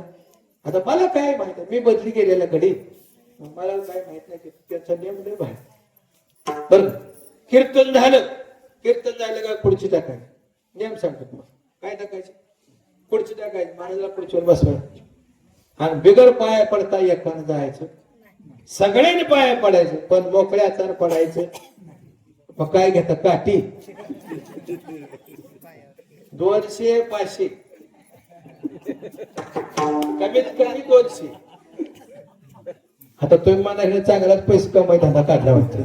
[SPEAKER 2] आता मला काय माहित आहे, मी बदली गेलेल्या घडी मला काय माहित नाही त्याचा नियम लय बाहेर. बरं कीर्तन झालं का खुर्ची टाकायची. नियम सांगतो तुम्हाला काय टाकायची. खुर्ची टाकायची, महाराजाला खुर्चीवर बसवायचं आणि बिगर पाया पडता एकानं जायचं. सगळ्यांनी पाया पडायचं पण मोकळ्या हातानं पडायचं. मग काय घेता काठी 200-500 कमीत कमी 200. आता तुम्ही मला चांगलाच पैसे कमाई धंदा काढला वाटतं.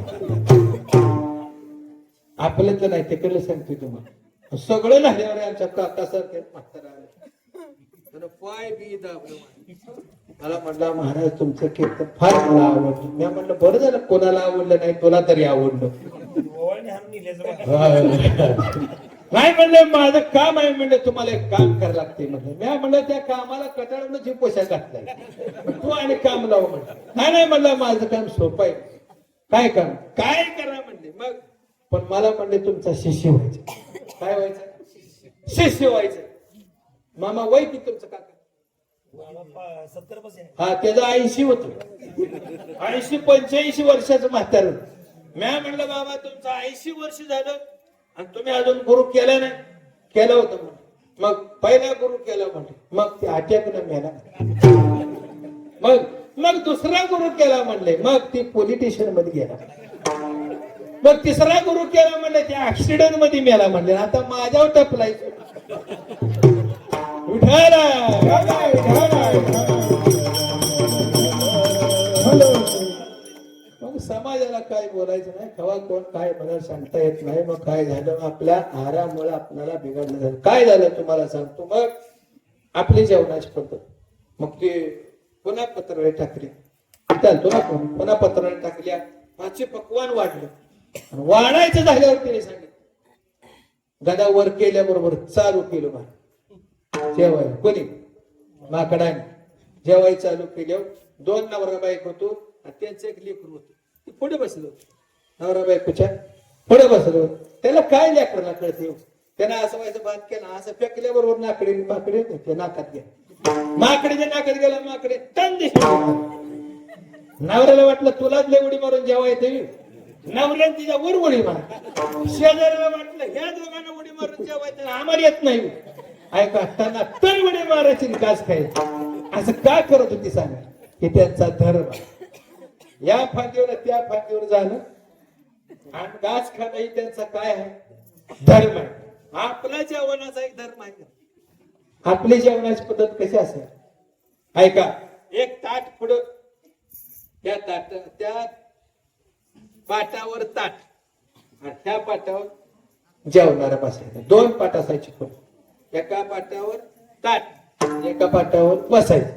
[SPEAKER 2] आपलं तर नाही, तिकडलं सांगतोय तुम्हाला. सगळं झाल्यावर आमच्या काकासारखे म्हातारा आले, पाय बी दाबलं. मला म्हणला, महाराज तुमचं कीर्तन फार मला आवडलं. मी म्हणलं बरं झालं, कोणाला आवडलं नाही, तुला तरी आवडलं. नाही म्हणलं माझं काम आहे. म्हणलं तुम्हाला एक काम करायला लागते. म्हणलं मी म्हणलं त्या कामाला कटाळून जीव पैसा घातलाय, तू आणि काम लाव म्हणलं. नाही म्हणलं माझं काम सोपं आहे. काय काम? काय करा म्हणले. मग पण मला म्हणले तुमचा शिष्य व्हायचं. काय व्हायचं? शिष्य व्हायचं. मामा वय किती तुमचं काका? हा त्याचं 80 होत. 80-85 वर्षाचं म्हातारं. मी म्हणलं बाबा तुमचं 80 वर्ष झालं आणि तुम्ही अजून गुरु केला नाही. केलं होतं म्हणून. मग पहिला गुरु केला म्हणले. मग ते अटॅकनं मेला. मग दुसरा गुरु केला म्हणले. मग ती पोलीस स्टेशन मध्ये गेला. मग तिसरा गुरु केला म्हणले, त्या ऍक्सिडेंट मध्ये मेला म्हणले. आता माझ्यावर टपलायचं. मग समाजाला काय बोलायचं नाही, केव्हा कोण काय मला सांगता येत नाही. मग काय झालं, आपल्या आहारामुळे आपल्याला बिघडलं झालं. काय झालं तुम्हाला सांगतो. मग आपली जेवणाची पद्धत, मग ते पुन्हा पत्रावळी टाकली. चालतो ना, पुन्हा पत्रावळी टाकल्या. 5 पक्वान वाढलं. वाढायचं झाल्यावर तिने सांगितलं, गदा वर केल्याबरोबर चालू केलं बा जेवायला. कोणी? माकडाने. जेवाय चालू केल्यावर 2 नवरा बायक होतो आणि त्यांचं एक लेकरू होतं. ते पुढे बसलं होतं. नवरा बायकोच्या पुढे बसलो. त्याला काय लेकराला कळते. त्यानं असं व्हायचं बांध केलं, असं फेकल्याबरोबर माकडे ते नाकात गेला. माकडेच्या नाकात गेला. माकडे टन नवऱ्याला वाटलं तुलाच लय उडी मारून जेव्हा येते. नवऱ्याने तिच्या वर उडी मार. शेजाऱ्याला वाटलं ह्या दोघांना उडी मारून जेवायचं, आम्हाला येत नाही. ऐका असताना तर उडी मारायची कास खायची. असं का करत होती सांगा. हे त्यांचा धर्म. या फांदीवर त्या फांदीवर जाणं आणि घास खाणं ही त्यांचा काय आहे? धर्म आहे. आपला जेवणाचा एक धर्म आहे. आपली जेवणाची पद्धत कशी असेल ऐका. एक ताट पुढं, त्या पाटावर ताट आणि त्या पाटावर जेवणारा बसायचं. 2 पाट असायची पुढे. एका पाटावर ताट, एका पाटावर बसायचं.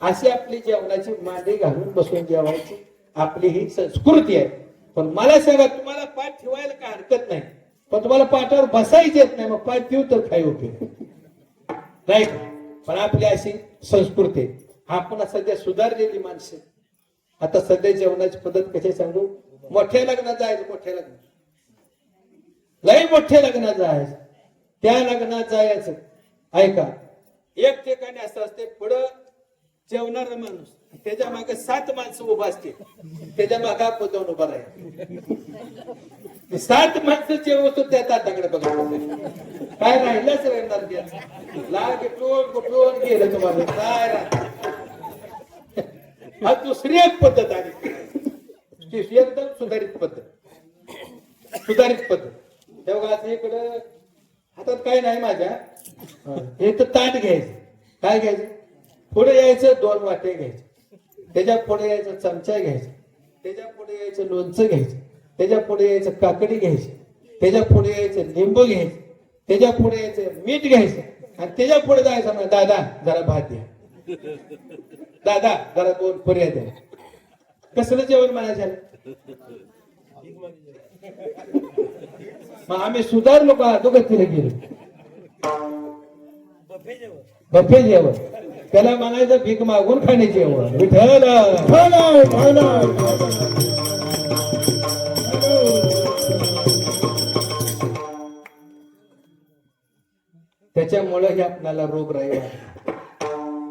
[SPEAKER 2] अशी आपली जेवणाची मांडी घालून बसून जेवायची आपली ही संस्कृती आहे. पण मला सांगा, तुम्हाला पाठ ठेवायला काय हरकत नाही, पण तुम्हाला पाठावर बसायची येत नाही. मग पाठ ठेवू तर काय उपयोग नाही. पण आपली अशी संस्कृती आहे. आपण सध्या सुधारलेली माणसं. आता सध्या जेवणाची पद्धत कशी सांगू. मोठ्या लग्नात जायचं, मोठ्या लग्नात लय मोठ्या लग्नात जायचं. त्या लग्नात जायचं ऐका. एक ठिकाणी असं असते, पुढं जेवणारा माणूस, त्याच्या मागे 7 माणसं उभा असते. त्याच्या मागे आपण जाऊन उभा राहील. ते 7 माणसं जेवतो त्या ताटाकडे बघा काय राहिलंच राहणार त्यात लाग कुठून गेलं तुम्हाला काय हा दुसरी एक पद्धत आली एकदम सुधारित पद्धत तेव्हा आता इकडं हातात काय नाही माझ्या हे तर ताट घ्यायचं काय घ्यायचं पुढे यायचं 2 वाटे घ्यायचे त्याच्या पुढे यायचं चमचा घ्यायचा त्याच्या पुढे यायचं लोणचं घ्यायचं त्याच्या पुढे यायचं काकडी घ्यायची त्याच्या पुढे यायचं लिंबू घ्यायचं त्याच्या पुढे यायचं मीठ घ्यायचं आणि त्याच्या पुढे जायचं म्हणजे दादा जरा भात द्या दादा जरा 2 पुऱ्या द्या कसलं जेवण म्हणायचं मग आम्ही सुधारलो का दोघं गेलो बफे जेवण त्याला म्हणायचं भीक मागून खाणे जेवण विठ्ठल त्याच्यामुळे हे आपल्याला रोगराई वाढली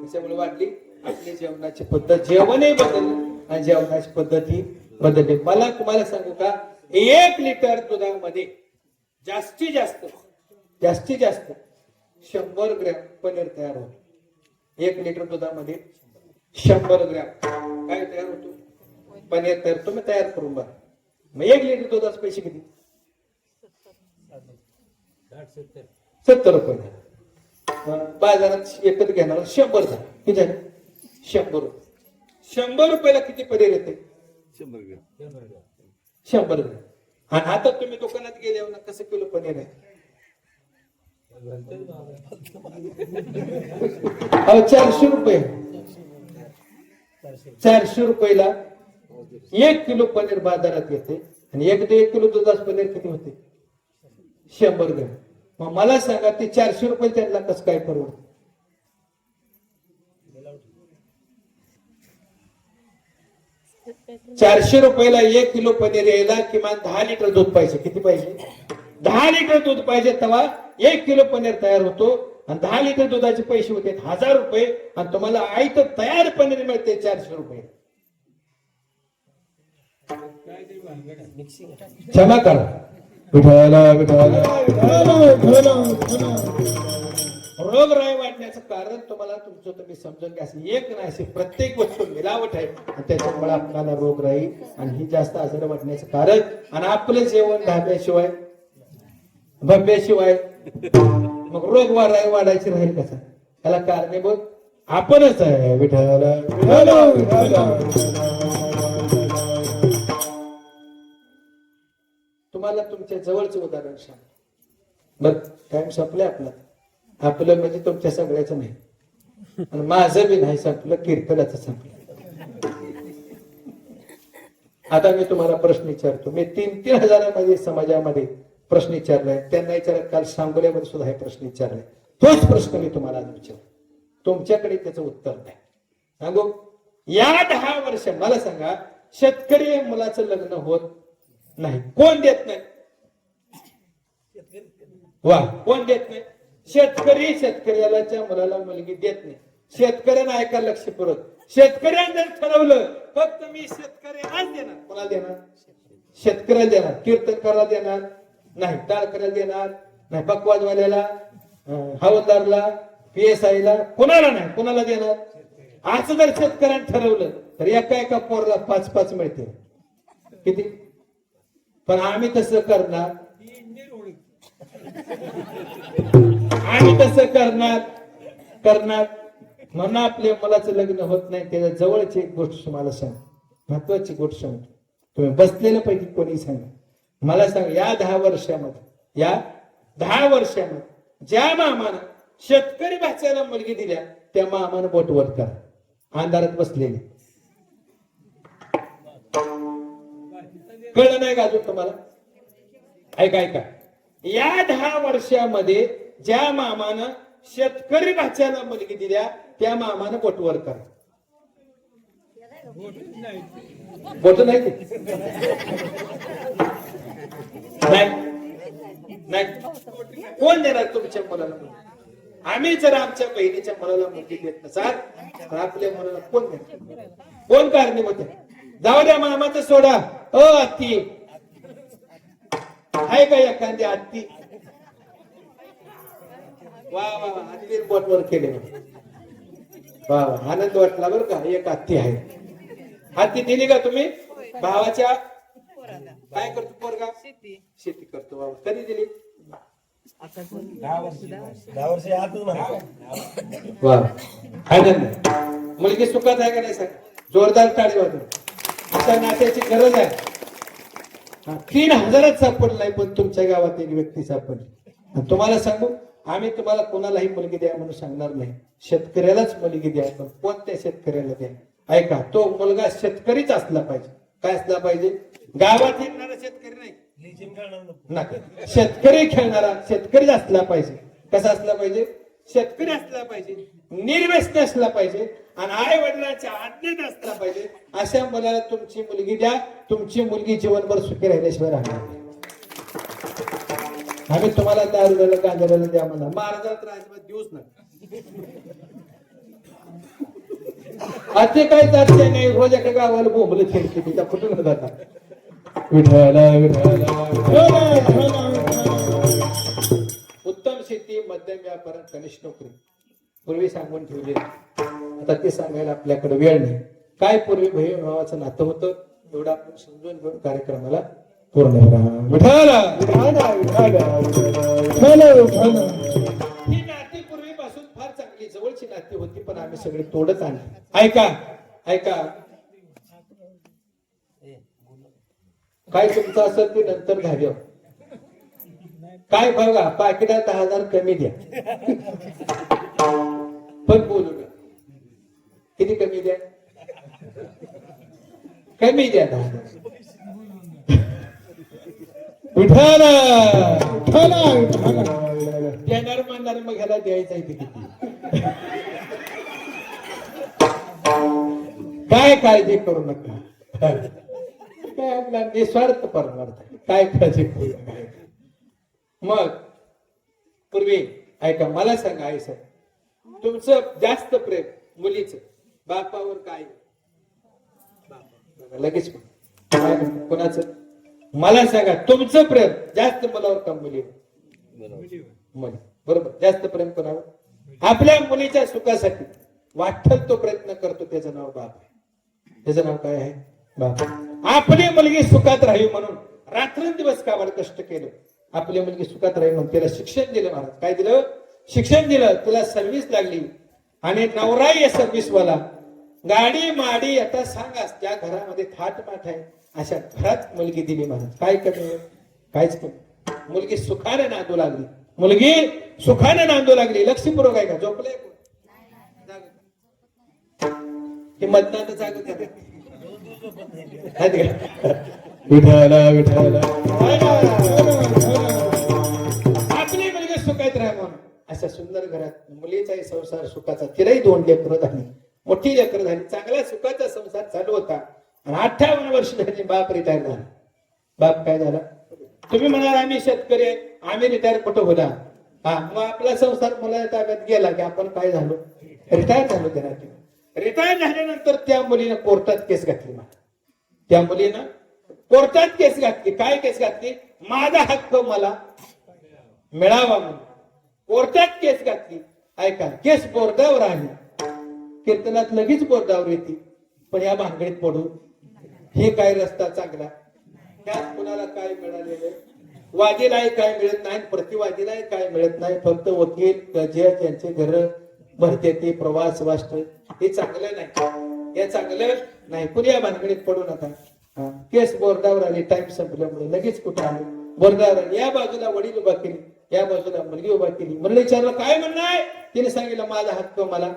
[SPEAKER 2] त्याच्यामुळे वाढली आपली जेवणाची पद्धत जेवणही बदलली आणि जेवणाची पद्धती बदलली मला तुम्हाला सांगू का 1 लिटर दुधामध्ये जास्तीत जास्त 100 ग्रॅम पनीर तयार होतो 1 लिटर दुधामध्ये 100 ग्रॅम काय तयार होतो पनीर तयार तुम्ही तयार करून बघा मग 1 लिटर दुधाचे पैसे किती 70 रुपये बाजारात एकच घेणार 100 झालं किती झालं 100 रुपये 100 रुपयाला किती पनीर येते 100 ग्रॅम आणि आता तुम्ही दुकानात गेले ना कसं किलो पनीर आहे 400 रुपये 400 रुपयाला 1 किलो पनीर बाजारात येते आणि 1 किलो दुधाचं पनीर किती होते 100 ग्रॅम मग मला सांगा ते 400 रुपये त्यांना कसं काय परवडत 400 रुपयाला 1 किलो पनीर यायला किमान 10 लिटर दूध पाहिजे किती पाहिजे 10 लिटर दूध पाहिजे तेव्हा 1 किलो पनीर तयार होतो आणि 10 लिटर दुधाचे पैसे होते 1000 रुपये आणि तुम्हाला आयत तयार पनीर मिळते 400 रुपये क्षमा करा रोगराई वाढण्याचं कारण तुम्हाला तुमचं तुम्ही समजून घ्या एक नाही अशी प्रत्येक वस्तू मिलावट आहे आणि त्याच्यामुळे आपल्याला रोगराई आणि ही जास्त आजार वाढण्याचं कारण आणि आपलं जेवण धाब्याशिवाय भब्याशिवाय मग रोग वाढायची राहील कसा त्याला कारणीभूत आपणच आहे विठ्ठल तुम्हाला तुमच्या जवळचं उदाहरण सांग बर टाइम संपलंय आपलं म्हणजे तुमच्या सगळ्याचं नाही आणि माझं बी नाही संपलं कीर्तनाचं संपलं आता मी तुम्हाला प्रश्न विचारतो मी 3-3 हजारामध्ये समाजामध्ये प्रश्न विचारलाय त्यांना विचारत काल सांगोल्यामध्ये सुद्धा हे प्रश्न विचारलाय तोच प्रश्न मी तुम्हाला आज विचारतो तुमच्याकडे त्याचं उत्तर नाही सांगू या 10 वर्ष मला सांगा शेतकरी मुलाचं लग्न होत नाही कोण देत नाही वा कोण देत नाही शेतकऱ्याच्या मुलाला मुलगी देत नाही शेतकऱ्यांना ऐका लक्ष पुरत शेतकऱ्यांनी जर ठरवलं फक्त मी शेतकऱ्यांनाच देणार कोणाला देणार शेतकऱ्याला देणार कीर्तनकाराला देणार नाही टाळकऱ्याला देणार नाही बकवाजवाल्याला हवालदारला PSI ला कोणाला नाही कोणाला देणार असं जर शेतकऱ्यांनी ठरवलं तर एका पोराला 5-5 मिळते किती पण आम्ही तसं करणार म्हणून आपल्या मुलाचं लग्न होत नाही त्याच्या जवळची एक गोष्ट तुम्हाला सांग महत्वाची गोष्ट सांगतो तुम्ही बसलेल्या पैकी कोणी सांगा मला सांग या 10 वर्षामध्ये ज्या मामानं शेतकरी भाच्याला मुलगी दिल्या त्या मामानं बोटवर करा अंधारात बसलेले कळलं नाही का अजून तुम्हाला ऐका या 10 वर्षामध्ये ज्या मामानं शेतकरी भाच्याला मुलगी दिल्या त्या मामानं बोटवर करा बोट नाही कोण देणार तुमच्या मुलाला मुलगी आम्ही जर आमच्या बहिणीच्या मुलाला मुलगी देत नसाल तर आपल्या मुलाला कोण देणार कोण कारणीभूत आहे जाऊ द्या मामाचं सोडा अति आहे का एखादी हत्ती? वा वा वा, हत्ती बोटवर केले. वा वा, आनंद वाटला बरं का. एक हत्ती आहे. हत्ती दिली का तुम्ही भावाच्या? काय करतो पोरगा? शेती करतो. बाबा कधी दिली?
[SPEAKER 4] 10 वर्ष आतच म्हणा.
[SPEAKER 2] वा, आनंद. मुलगी सुखात आहे का नाही सांग? जोरदार टाळी वाजव. आता नात्याची गरज आहे. 3000 सापडलाय, पण तुमच्या गावात एक व्यक्ती सापडली. आणि तुम्हाला सांगू, आम्ही तुम्हाला कोणालाही मुलगी द्या म्हणून सांगणार नाही. शेतकऱ्यालाच मुलगी द्या, पण कोणत्या शेतकऱ्याला द्या? ऐका, तो मुलगा शेतकरीच असला पाहिजे. काय असला पाहिजे? गावात येणारा शेतकरी नाही, शेतकरी खेळणारा शेतकरी असला पाहिजे. कसा असला पाहिजे? शेतकरी असला पाहिजे, निर्व्यसनी असला पाहिजे, आणि आई वडिलांच्या आज्ञेत असला पाहिजे. अशा मुलाला तुमची मुलगी द्या. तुमची मुलगी जीवनभर सुखी राहिल्याशिवाय राहणार नाही. आम्ही तुम्हाला दारूला गांजाला द्या म्हणा, महाराजाला तर अजिबात देऊच नाही. असे काही जाते नाही. रोज एका गावाला बोंबलं खेळते, तिच्या कुठून जातात. विठाला विठाला. उत्तम शेती, मध्यम व्यापार, कनिष्ठ नोकरी पूर्वी सांगून ठेवले. आता ते सांगायला आपल्याकडे वेळ नाही. काय पूर्वी बहीण भावाचं नातं होतं, एवढं आपण समजून घेऊन कार्यक्रमाला पूर्ण करा. विठाला ही नाती पूर्वीपासून फार चांगली जवळची नाती होती, पण आम्ही सगळे तोडत आणली. ऐका ऐका, काय तुमचं असेल ते नंतर घ्यावे. काय बघा, पाकिटात 10,000 कमी द्या, पण बोलू नका. किती कमी द्या? कमी द्या 10,000. विठाला देणार म्हणणार, मग ह्याला द्यायचं आहे किती? काय काळजी करू नका. काय आपला निस्वार्थ परमार्थ, काय काळजी करू नका. मग पूर्वी ऐका, मला सांगा आई सर, तुमचं जास्त प्रेम मुलीचं बापावर काय? लगेच कोणाचं? मला सांगा, तुमचं प्रेम जास्त मुलावर का मुलीवर? मुली. बरोबर, जास्त प्रेम कोणावर? आपल्या मुलीच्या सुखासाठी वाटल तो प्रयत्न करतो, त्याचं नाव बाप आहे. त्याचं नाव काय आहे? बाप. आपली मुलगी सुखात राहावी म्हणून रात्रंदिवस काबाड कष्ट केलं. आपली मुलगी सुखात राहावी म्हणून तिला शिक्षण दिलं. महाराज काय दिलं? शिक्षण दिलं. तिला सर्व्हिस लागली, आणि नवरा आहे सर्व्हिस वाला. गाडी माडी आता सांगा, ज्या घरामध्ये थाटमाट आहे अशा घरात मुलगी दिली. महाराज काय कमी? काहीच कमी. मुलगी सुखाने नांदू लागली. मुलगी सुखाने नांदू लागली. लक्ष्मीपूर्वक आहे का? झोपलंय कोण? हे मतदान जागत विठाला विठाला. आपली मुलगी सुखात राहा म्हणून अशा सुंदर घरात मुलीचाही संसार सुखाचा. तिलाही 2 लेकरं झाली, मोठी लेकरं झाली, चांगला सुखाचा संसार चालू होता. आणि 58 वर्ष झाली, बाप रिटायर झाला. बाप काय झाला? तुम्ही म्हणाल आम्ही शेतकरी आहे, आम्ही रिटायर कुठं होता? हा, मग आपला संसार मुलाच्या ताब्यात गेला की आपण काय झालो? रिटायर झालो. त्या रिटायर झाल्यानंतर त्या मुलीनं कोर्टात केस घातली. त्या मुलीनं कोर्टात केस घातली. काय केस घातली? माझा हक्क मला मिळावा म्हणून कोर्टात केस घातली. ऐका, केस बोर्डावर आहे. कीर्तनात लगेच बोर्डावर येते, पण या भानगडीत पडून हे काय रस्ता चांगला? त्यात कुणाला काय मिळालेलं? वादीलाही काय मिळत नाही, प्रतिवादीलाही काय मिळत नाही. फक्त वकील जज यांचे घर भरते, ते प्रवास वाष्ट, हे चांगलं नाही. हे चांगलं नाही. पुण्या भानगडीत पडू नका. केस बोर्डावर आली. टाइम संपल्यामुळे लगेच कुठं आलो? बोर्डावर आली. या बाजूला वडील उभा केली, या बाजूला मुलगी उभा केली. मुलीला विचारलं काय म्हणणं आहे? तिने सांगितलं माझा हक्क मला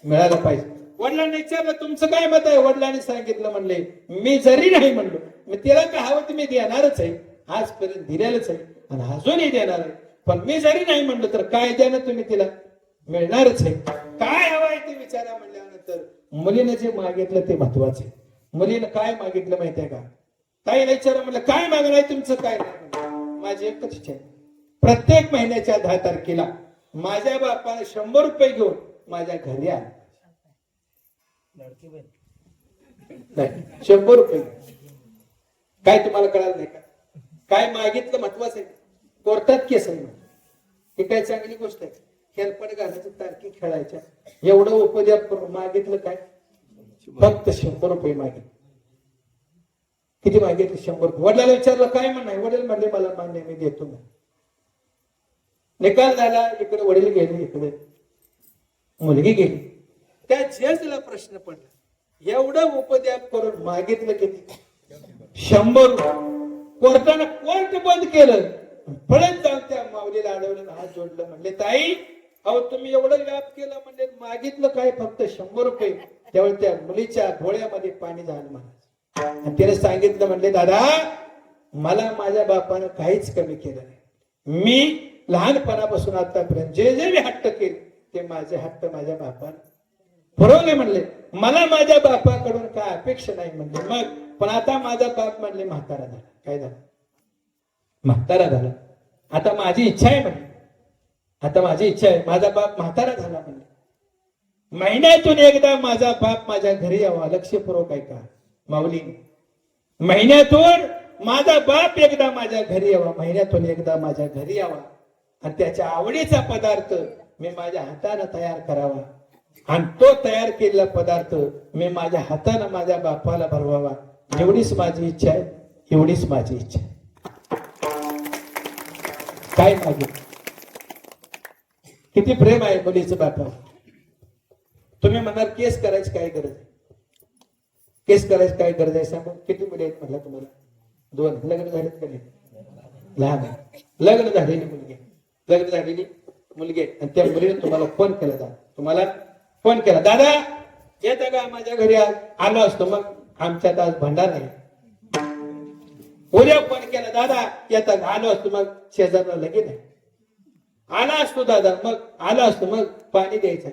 [SPEAKER 2] मिळाला पाहिजे. वडिलांनी विचारलं तुमचं काय मत आहे? वडिलांनी सांगितलं, म्हणले मी जरी नाही म्हणलो, मी तिला काय हवं ते मी देणारच आहे, आजपर्यंत दिलेलंच आहे आणि अजूनही देणार आहे. पण मी जरी नाही म्हणलं तर कायद्यानं तुम्ही तिला मिळणारच आहे. काय हवं आहे ते विचारा म्हणल्यानंतर मुलीनं जे मागितलं ते महत्वाचं आहे. मुलीनं काय मागितलं माहिती आहे का? ताईला विचारा, म्हणलं काय मागणं आहे तुमचं? काय नाही, माझी एकच इच्छा आहे, प्रत्येक महिन्याच्या 10 तारखेला माझ्या बापाने 100 रुपये घेऊन माझ्या घरी आले. नाही, 100 रुपये. काय तुम्हाला कळालं नाही का? काय मागितलं महत्वाचं आहे. कोर्टात केस आहे ही काय चांगली गोष्ट आहे. हेलपट घालायचं, तारकी खेळायच्या, एवढं उपद्याप करून मागितलं काय? फक्त 100 रुपये मागितले. किती मागितले? 100 रुपये. वडिलांना विचारलं काय म्हणणं? वडील म्हणले मला मान्य, मी देतो ना. निकाल झाला, इकडे वडील गेले, इकडे मुलगी गेली. त्या जजला प्रश्न पडला, एवढं उपद्याप करून मागितलं किती? 100 रुपये. कोर्टानं कोर्ट बंद केलं. पळत जाऊन त्या माऊलीला अडवलं, हात जोडलं, म्हणले ताई अहो तुम्ही एवढं व्याप केलं, म्हणजे मागितलं काय? फक्त 100 रुपये. त्यावेळी त्या मुलीच्या डोळ्यामध्ये पाणी झालं महाराज. त्याने सांगितलं, म्हणले दादा मला माझ्या बापानं काहीच कमी केलं नाही. मी लहानपणापासून आतापर्यंत जे जे मी हट्ट केले ते माझे हट्ट माझ्या बापानं पुरवले. म्हणले मला माझ्या बापाकडून काय अपेक्षा नाही. म्हणले मग पण आता माझा बाप म्हणले म्हातारा झाला. काय झालं? म्हातारा झाला. आता माझी इच्छा आहे म्हणले, आता माझी इच्छा आहे, माझा बाप म्हातारा झाला म्हणले, महिन्यातून एकदा माझा बाप माझ्या घरी यावा. लक्षपूर्वक ऐका माऊली, महिन्यातून माझा बाप एकदा माझ्या घरी यावा, महिन्यातून एकदा माझ्या घरी यावा आणि त्याच्या आवडीचा पदार्थ मी माझ्या हाताने तयार करावा आणि तो तयार केलेला पदार्थ मी माझ्या हाताने माझ्या बापाला भरवावा. एवढीच माझी इच्छा आहे, एवढीच माझी इच्छा आहे. काय मागे किती प्रेम आहे मुलीचं बापावर. तुम्ही म्हणाल केस करायची काय गरज आहे? केस करायची काय गरज आहे सांगू? किती मुली आहेत म्हटलं तुम्हाला? 2. लग्न झालेत का नाही? लहान आहे. लग्न झालेली मुलगी, लग्न झालेली मुलगी आहे आणि त्या मुलीने तुम्हाला फोन केला. तुम्हाला फोन केला, दादा येता का माझ्या घरी? आलो असतो, मग आमच्यात आज भंडार आहे. उद्या फोन केला, दादा येता का? आलो असतो, मग शेजारला लगीन आहे. आला असतो दादा, मग आला असतो, मग पाणी द्यायचं,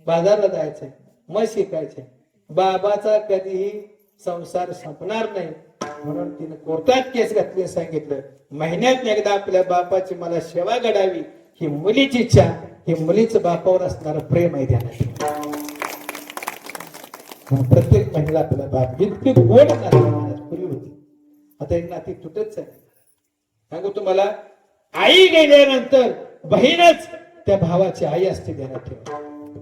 [SPEAKER 2] बाजारला जायचंय, मग शिकायचंय. बाबाचा कधीही संसार संपणार नाही म्हणून तिने कोर्टात केस घातली. सांगितलं महिन्यात एकदा आपल्या बापाची मला सेवा घडावी, ही मुलीची इच्छा, ही मुलीचं बापावर असणारं प्रेम आहे. ध्यानात प्रत्येक महिला आपला बाप इतकी गोड पूर्वी होती, आता एक नाती तुटत चालली. सांगू तुम्हाला, आई गेल्यानंतर बहीणच त्या भावाची आई असते. ध्यानात ठेवा,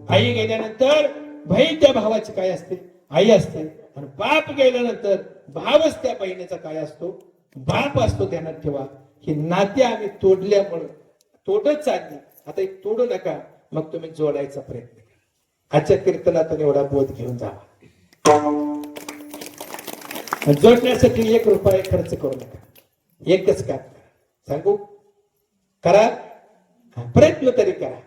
[SPEAKER 2] आई गेल्यानंतर बहीण त्या भावाची काय असते? आई असते. आणि बाप गेल्यानंतर भावच त्या बहिणीचा काय असतो? बाप असतो. ध्यानात ठेवा, ही नाते आम्ही तोडल्यामुळे तोडत चालली. आता एक तोडू नका, मग तुम्ही जोडायचा प्रयत्न करा. आजच्या कीर्तनातून एवढा बोध घेऊन जावा. जोडण्यासाठी 1 रुपया खर्च करू नका. एकच काम करा, सांगू करा, प्रयत्न तरी करा.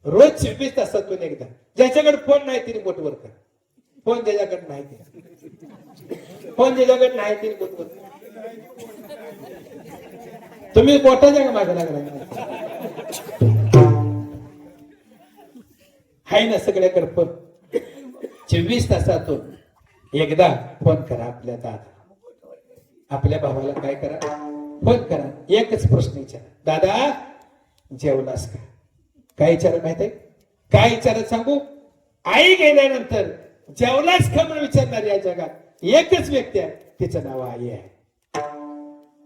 [SPEAKER 2] रोज 26 तासातून एकदा. ज्याच्याकडे फोन नाही तिने बोटवर करा. फोन ज्याच्याकडे नाही तिने, फोन ज्याच्याकडे नाही तिने बोटवर करा. तुम्ही बोटाच्या का मागे लागला? हाय ना सगळ्याकडे फोन. 26 तासातून एकदा फोन करा आपल्या दादा, आपल्या भावाला काय करा? फोन करा. एकच प्रश्न विचारा, दादा जेवलास का? काय विचारत माहित आहे? काय विचारत सांगू? आई गेल्यानंतर जेवलास का म्हणून विचारणार या जगात एकच व्यक्ती आहे, तिचं नाव आई आहे.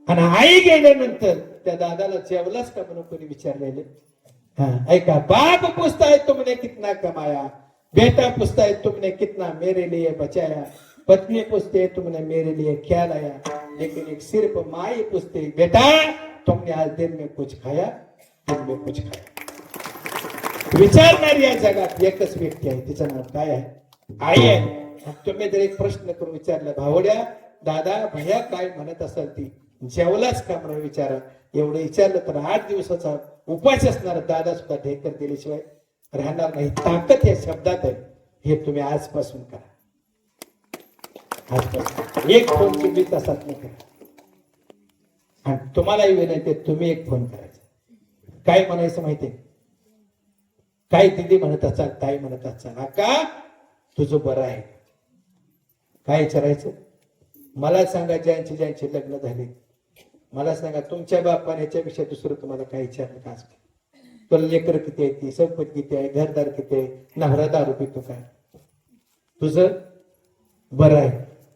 [SPEAKER 2] आणि आई गेल्यानंतर त्या दादाला जेवलास का म्हणून कोणी विचारलेले? ऐका, बाप पूछता है तुमने कितना कमाया, बेटा पूछता है तुमने कितना मेरे लिए बचाया, पत्नी पूछती है तुमने मेरे लिए क्या लाया, लेकिन एक सिर्फ माँ ही पूछती, बेटा तुमने आज दिन में कुछ खाया, दिन में कुछ खाया. विचारणारी या जगात एकच व्यक्ती आहे, तिचं नाव काय आहे? आई आहे. तुम्ही जर एक प्रश्न करून विचारला, भावड्या दादा भैया काय म्हणत असेल ती जेवलाच का म्हणून विचारा. एवढं विचारलं तर 8 दिवसाचा उपास असणार दादा सुद्धा ढेकर दिल्याशिवाय राहणार नाही. ताकद या शब्दात आहे. हे तुम्ही आजपासून करा. आजपासून 1 फोन 24 तासात करा. आणि तुम्हालाही विनंती, तुम्ही 1 फोन करायचा. काय म्हणायचं माहितीये? काय दिदी म्हणत असाल, ताई म्हणत असाल, आका तुझं बरं आहे. काय विचारायचं? मला सांगा, ज्यांचे लग्न झाले, मला सांगा तुमच्या बापाने याच्यापेक्षा दुसरं तुम्हाला काय विचारलं का? तुला लेकर किती आहे, ती संपत्ती किती आहे, घरदार किती आहे, नवरा दारू पितो काय? तुझं बरं आहे.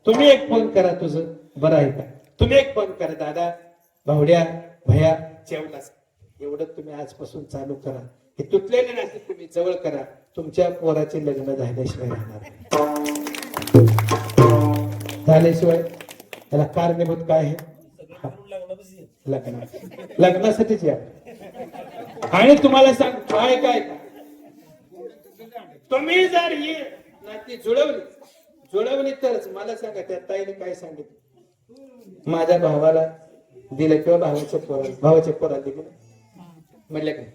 [SPEAKER 2] तुम्ही 1 फोन करा, तुझं बरं आहे का? तुम्ही एक फोन करा, दादा भावड्या भया जेवलास, एवढं तुम्ही आजपासून चालू करा. हे तुटलेले नाते तुम्ही जवळ करा, तुमच्या पोराचे लग्न झाल्याशिवाय राहणार नाही. झाल्याशिवाय त्याला कारणीभूत काय आहे? लग्न. लग्नासाठीच या. आणि तुम्हाला सांग काय तुम्ही जर ही नाती जुळवली तरच. मला सांगा त्या ताईने काय सांगितलं, माझ्या भावाला दिलं किंवा भावाच्या पोराला दिलं म्हटलं काय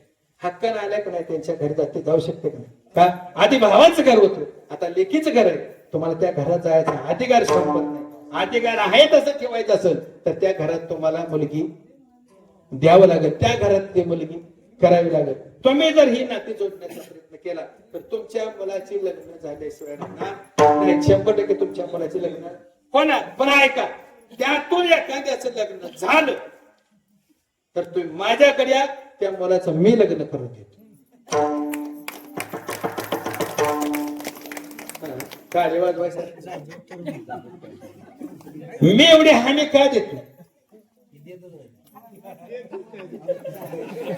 [SPEAKER 2] हक्कानं आल्या का नाही, त्यांच्या घरी जाते जाऊ शकते का नाही? का आधी भावाचं घर होतं, आता लेकीचं घर आहे. तुम्हाला त्या घरात जायचा अधिकार संपत नाही. अधिकार आहे तसं ठेवायचं असेल तर त्या घरात तुम्हाला मुलगी द्यावं लागेल, त्या घरात ती मुलगी करावी लागेल. तुम्ही जर ही नाती जोडण्याचा प्रयत्न केला तर तुमच्या मुलाची लग्न झाल्याशिवाय नाही. 100% तुमच्या मुलाचे लग्न होणार. पण ऐका, त्यातून एखाद्याचं लग्न झालं तर तुम्ही माझ्याकडे या, त्या मुलाचं मी लग्न करून देतो. काळे वाजवायचं मी एवढी हानी का देत नाही?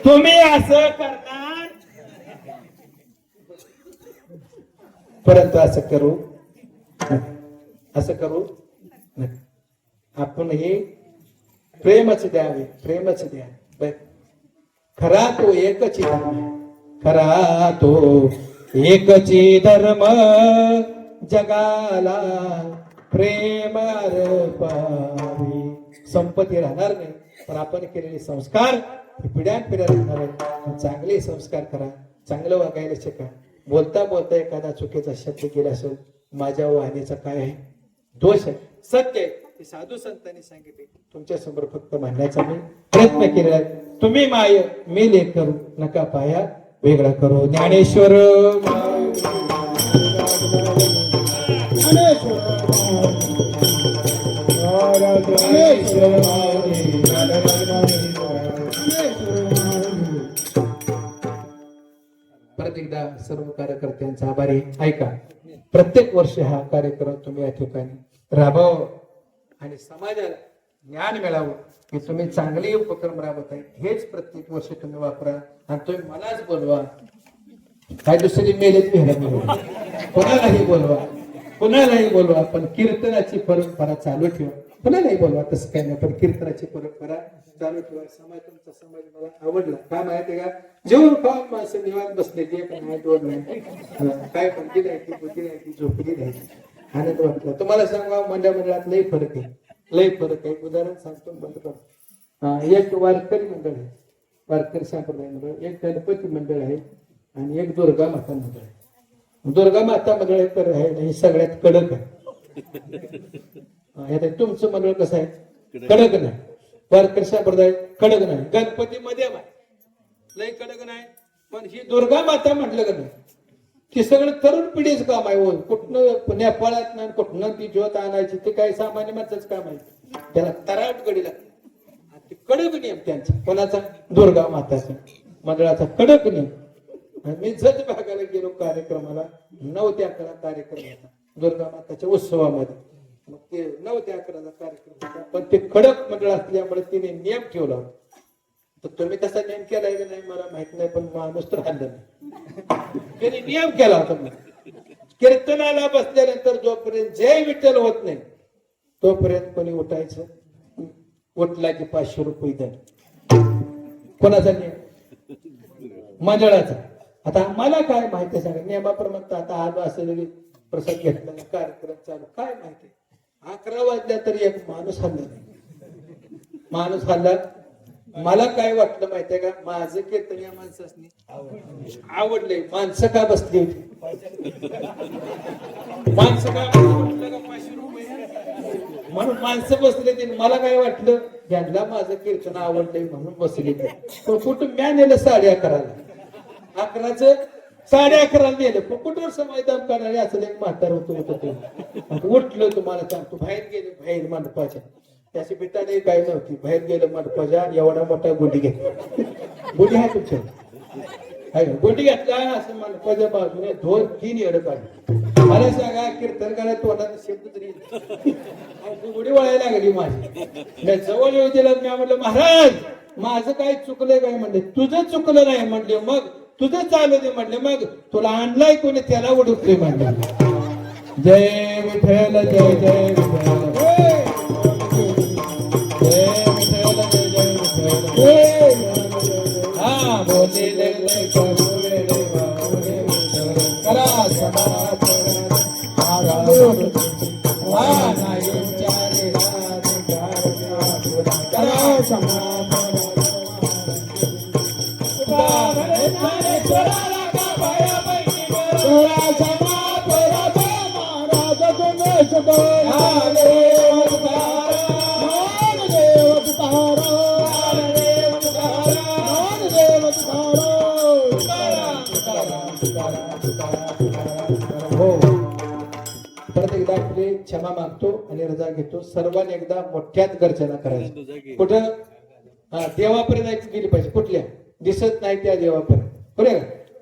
[SPEAKER 2] तुम्ही असं करणार, परंतु असं करू नका. आपण हे प्रेमच द्यावे, प्रेमच द्या. खरा तो एकची धर्म, खरा तो एकची धर्म, जगाला प्रेम अर्पावे. संपत्ती राहणार नाही, पण आपण केलेले संस्कार पिढ्यानपिढ्या राहणार आहेत. चांगले संस्कार करा, चांगलं वागायला शिका. बोलता बोलता एखादा चुकीचा शब्द केला असेल, माझ्या वाणीचा काय आहे दोष आहे, सत्य आहे, ते साधू संतांनी सांगितले. तुमच्या समोर फक्त म्हणण्याचा मी प्रयत्न केलेला आहे. तुम्ही माय मी लेख करू नका पाया वेगळा करू. ज्ञानेश्वर परत एकदा सर्व कार्यकर्त्यांचा आभारी. ऐका, प्रत्येक वर्षी हा कार्यक्रम तुम्ही या ठिकाणी राबव आणि समाजाला ज्ञान मिळावं की तुम्ही चांगले उपक्रम राबवत आहे. हेच प्रत्येक वर्षी तुम्ही वापरा आणि तुम्ही मलाच बोलवा. काय दुसरी मेलेच घ्यायला कुणालाही बोलवा, पण कीर्तनाची परंपरा चालू ठेवा. कुणालाही बोलवा, तसं काही नाही, पण कीर्तनाची परंपरा चालू ठेवा. तुमचा समाज मला आवडला. काय माहिती का, जेवण खाऊन माणसं निवांत बसलेली आहे, पण दोन नाही काय पंक्ती नाही, ती बुद्धी नाही, ती झोपली नाही. आनंद वाटला. तुम्हाला सांगा, मंडळात लई फरक आहे, लई फरक आहे. उदाहरण सांगतो, बंद करतो. एक वारकरी मंडळ आहे, वारकरी संप्रदाय मंडळ, एक गणपती मंडळ आहे आणि एक दुर्गा माता मंडळ आहे. दुर्गा माता मंडळ तर आहे हे सगळ्यात कडक आहे. तुमचं मंडळ कसं आहे? कडक नाही. वारकरी संप्रदाय कडक नाही. गणपती मध्यम आहे, लई कडक नाही. पण ही दुर्गा माता म्हटलं का नाही, ती सगळं तरुण पिढीच काम आहे. कुठनं नेपाळात नाही, कुठनं ती ज्योत आणायची, ते काही सामान्य माणसाच काम आहे. त्याला तराट गडी लागते. कडक नियम त्यांचा. कोणाचा? दुर्गा माताचा मंडळाचा कडक नियम. मी जत भागाला गेलो कार्यक्रमाला, 9 ते 11 कार्यक्रम होता दुर्गा माताच्या उत्सवामध्ये. मग ते 9 ते 11 कार्यक्रम होता, पण ते कडक मंडळ असल्यामुळे तिने नियम ठेवला. तर तुम्ही तसा नियम केला की नाही मला माहित नाही, पण माणूस तर हल्ला नाही. त्याने नियम केला होता. कीर्तनाला बसल्यानंतर जोपर्यंत जय विठ्ठल होत नाही तोपर्यंत कोणी उठायचं, उठला की 500 रुपये दंड. कोणाचा नियम? मंडळाचा. आता मला काय माहिती सांगा, नियमाप्रमाणे आता आज असं प्रसाद घेतला कार्यक्रम चालू, काय माहिती 11 वाजल्या तरी एक माणूस हल्ला नाही. माणूस हल्ला. मला काय वाटलं माहितीये का, माझं कीर्तन या माणसाने आवडले. माणसं का बसली होती? माणसं का म्हटलं का 500 रुपये म्हणून माणसं बसले ती. मला काय वाटलं, यांना माझं कीर्तन आवडलंय म्हणून बसले. तो कुठं म्या नेलं 11:30. 11चं 11:30 नेलं. कुठवर समाधान करणारे असं एक म्हातार होतं ते. उठलं, तुम्हाला सांगतो, बाहेर गेले, बाहेर मंडपाच्या त्याची पिठाने काही नव्हती. बाहेर गेलं मंडपाच्या, एवढा मोठा गुंडी घेतला. गुंडी आहे तुमच्या? गुंडी घेतला असं मंडपाच्या बाजूने 2-3 येडं काढली. मला सांगा कीर्तन करायला तोंडात शब्द तरी उडी वळायला लागली माझी. मी जवळ येऊ दिला मी म्हणलं महाराज माझं काय चुकलंय काय म्हणले. तुझं चुकलं नाही म्हणले. मग तुझं चालू दे म्हणले. मग तुला आणलाय कोणी त्याला उडकतोय म्हणले. जय विठ्ठल जय जय विठ्ठल जय विठ्ठल जय जय विठ्ठल. हा बोले करा समाधान करा समाधान हो परत एकदा आपली क्षमा मागतो आणि रजा घेतो. सर्वांनी एकदा मोठ्यात गर्जना करायची. कुठं हा देवापर्यंत ऐकून गेली पाहिजे. कुठल्या दिसत नाही त्या देवापर्यंत. बरोबर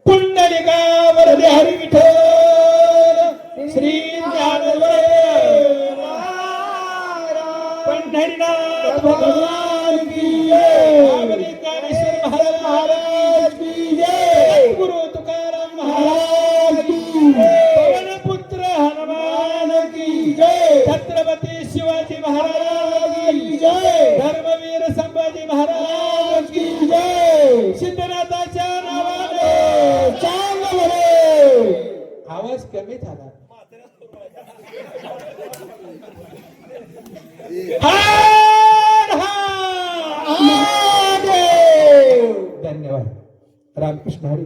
[SPEAKER 2] पुंडलिका वरदे हरी विठ्ठल श्री ज्ञानदेव पंढरीनाथ भगवान की जय. ज्ञानेश्वर महाराज की जय. गुरु तुकाराम महाराज की जय. पवनपुत्र हनुमान की जय. छत्रपती शिवाजी महाराज की जय. धर्मवीर संभाजी महाराज की जय. सिद्धनाथाच्या नावाने आवाज कमी झाला. धन्यवाद. रामकृष्ण हरी.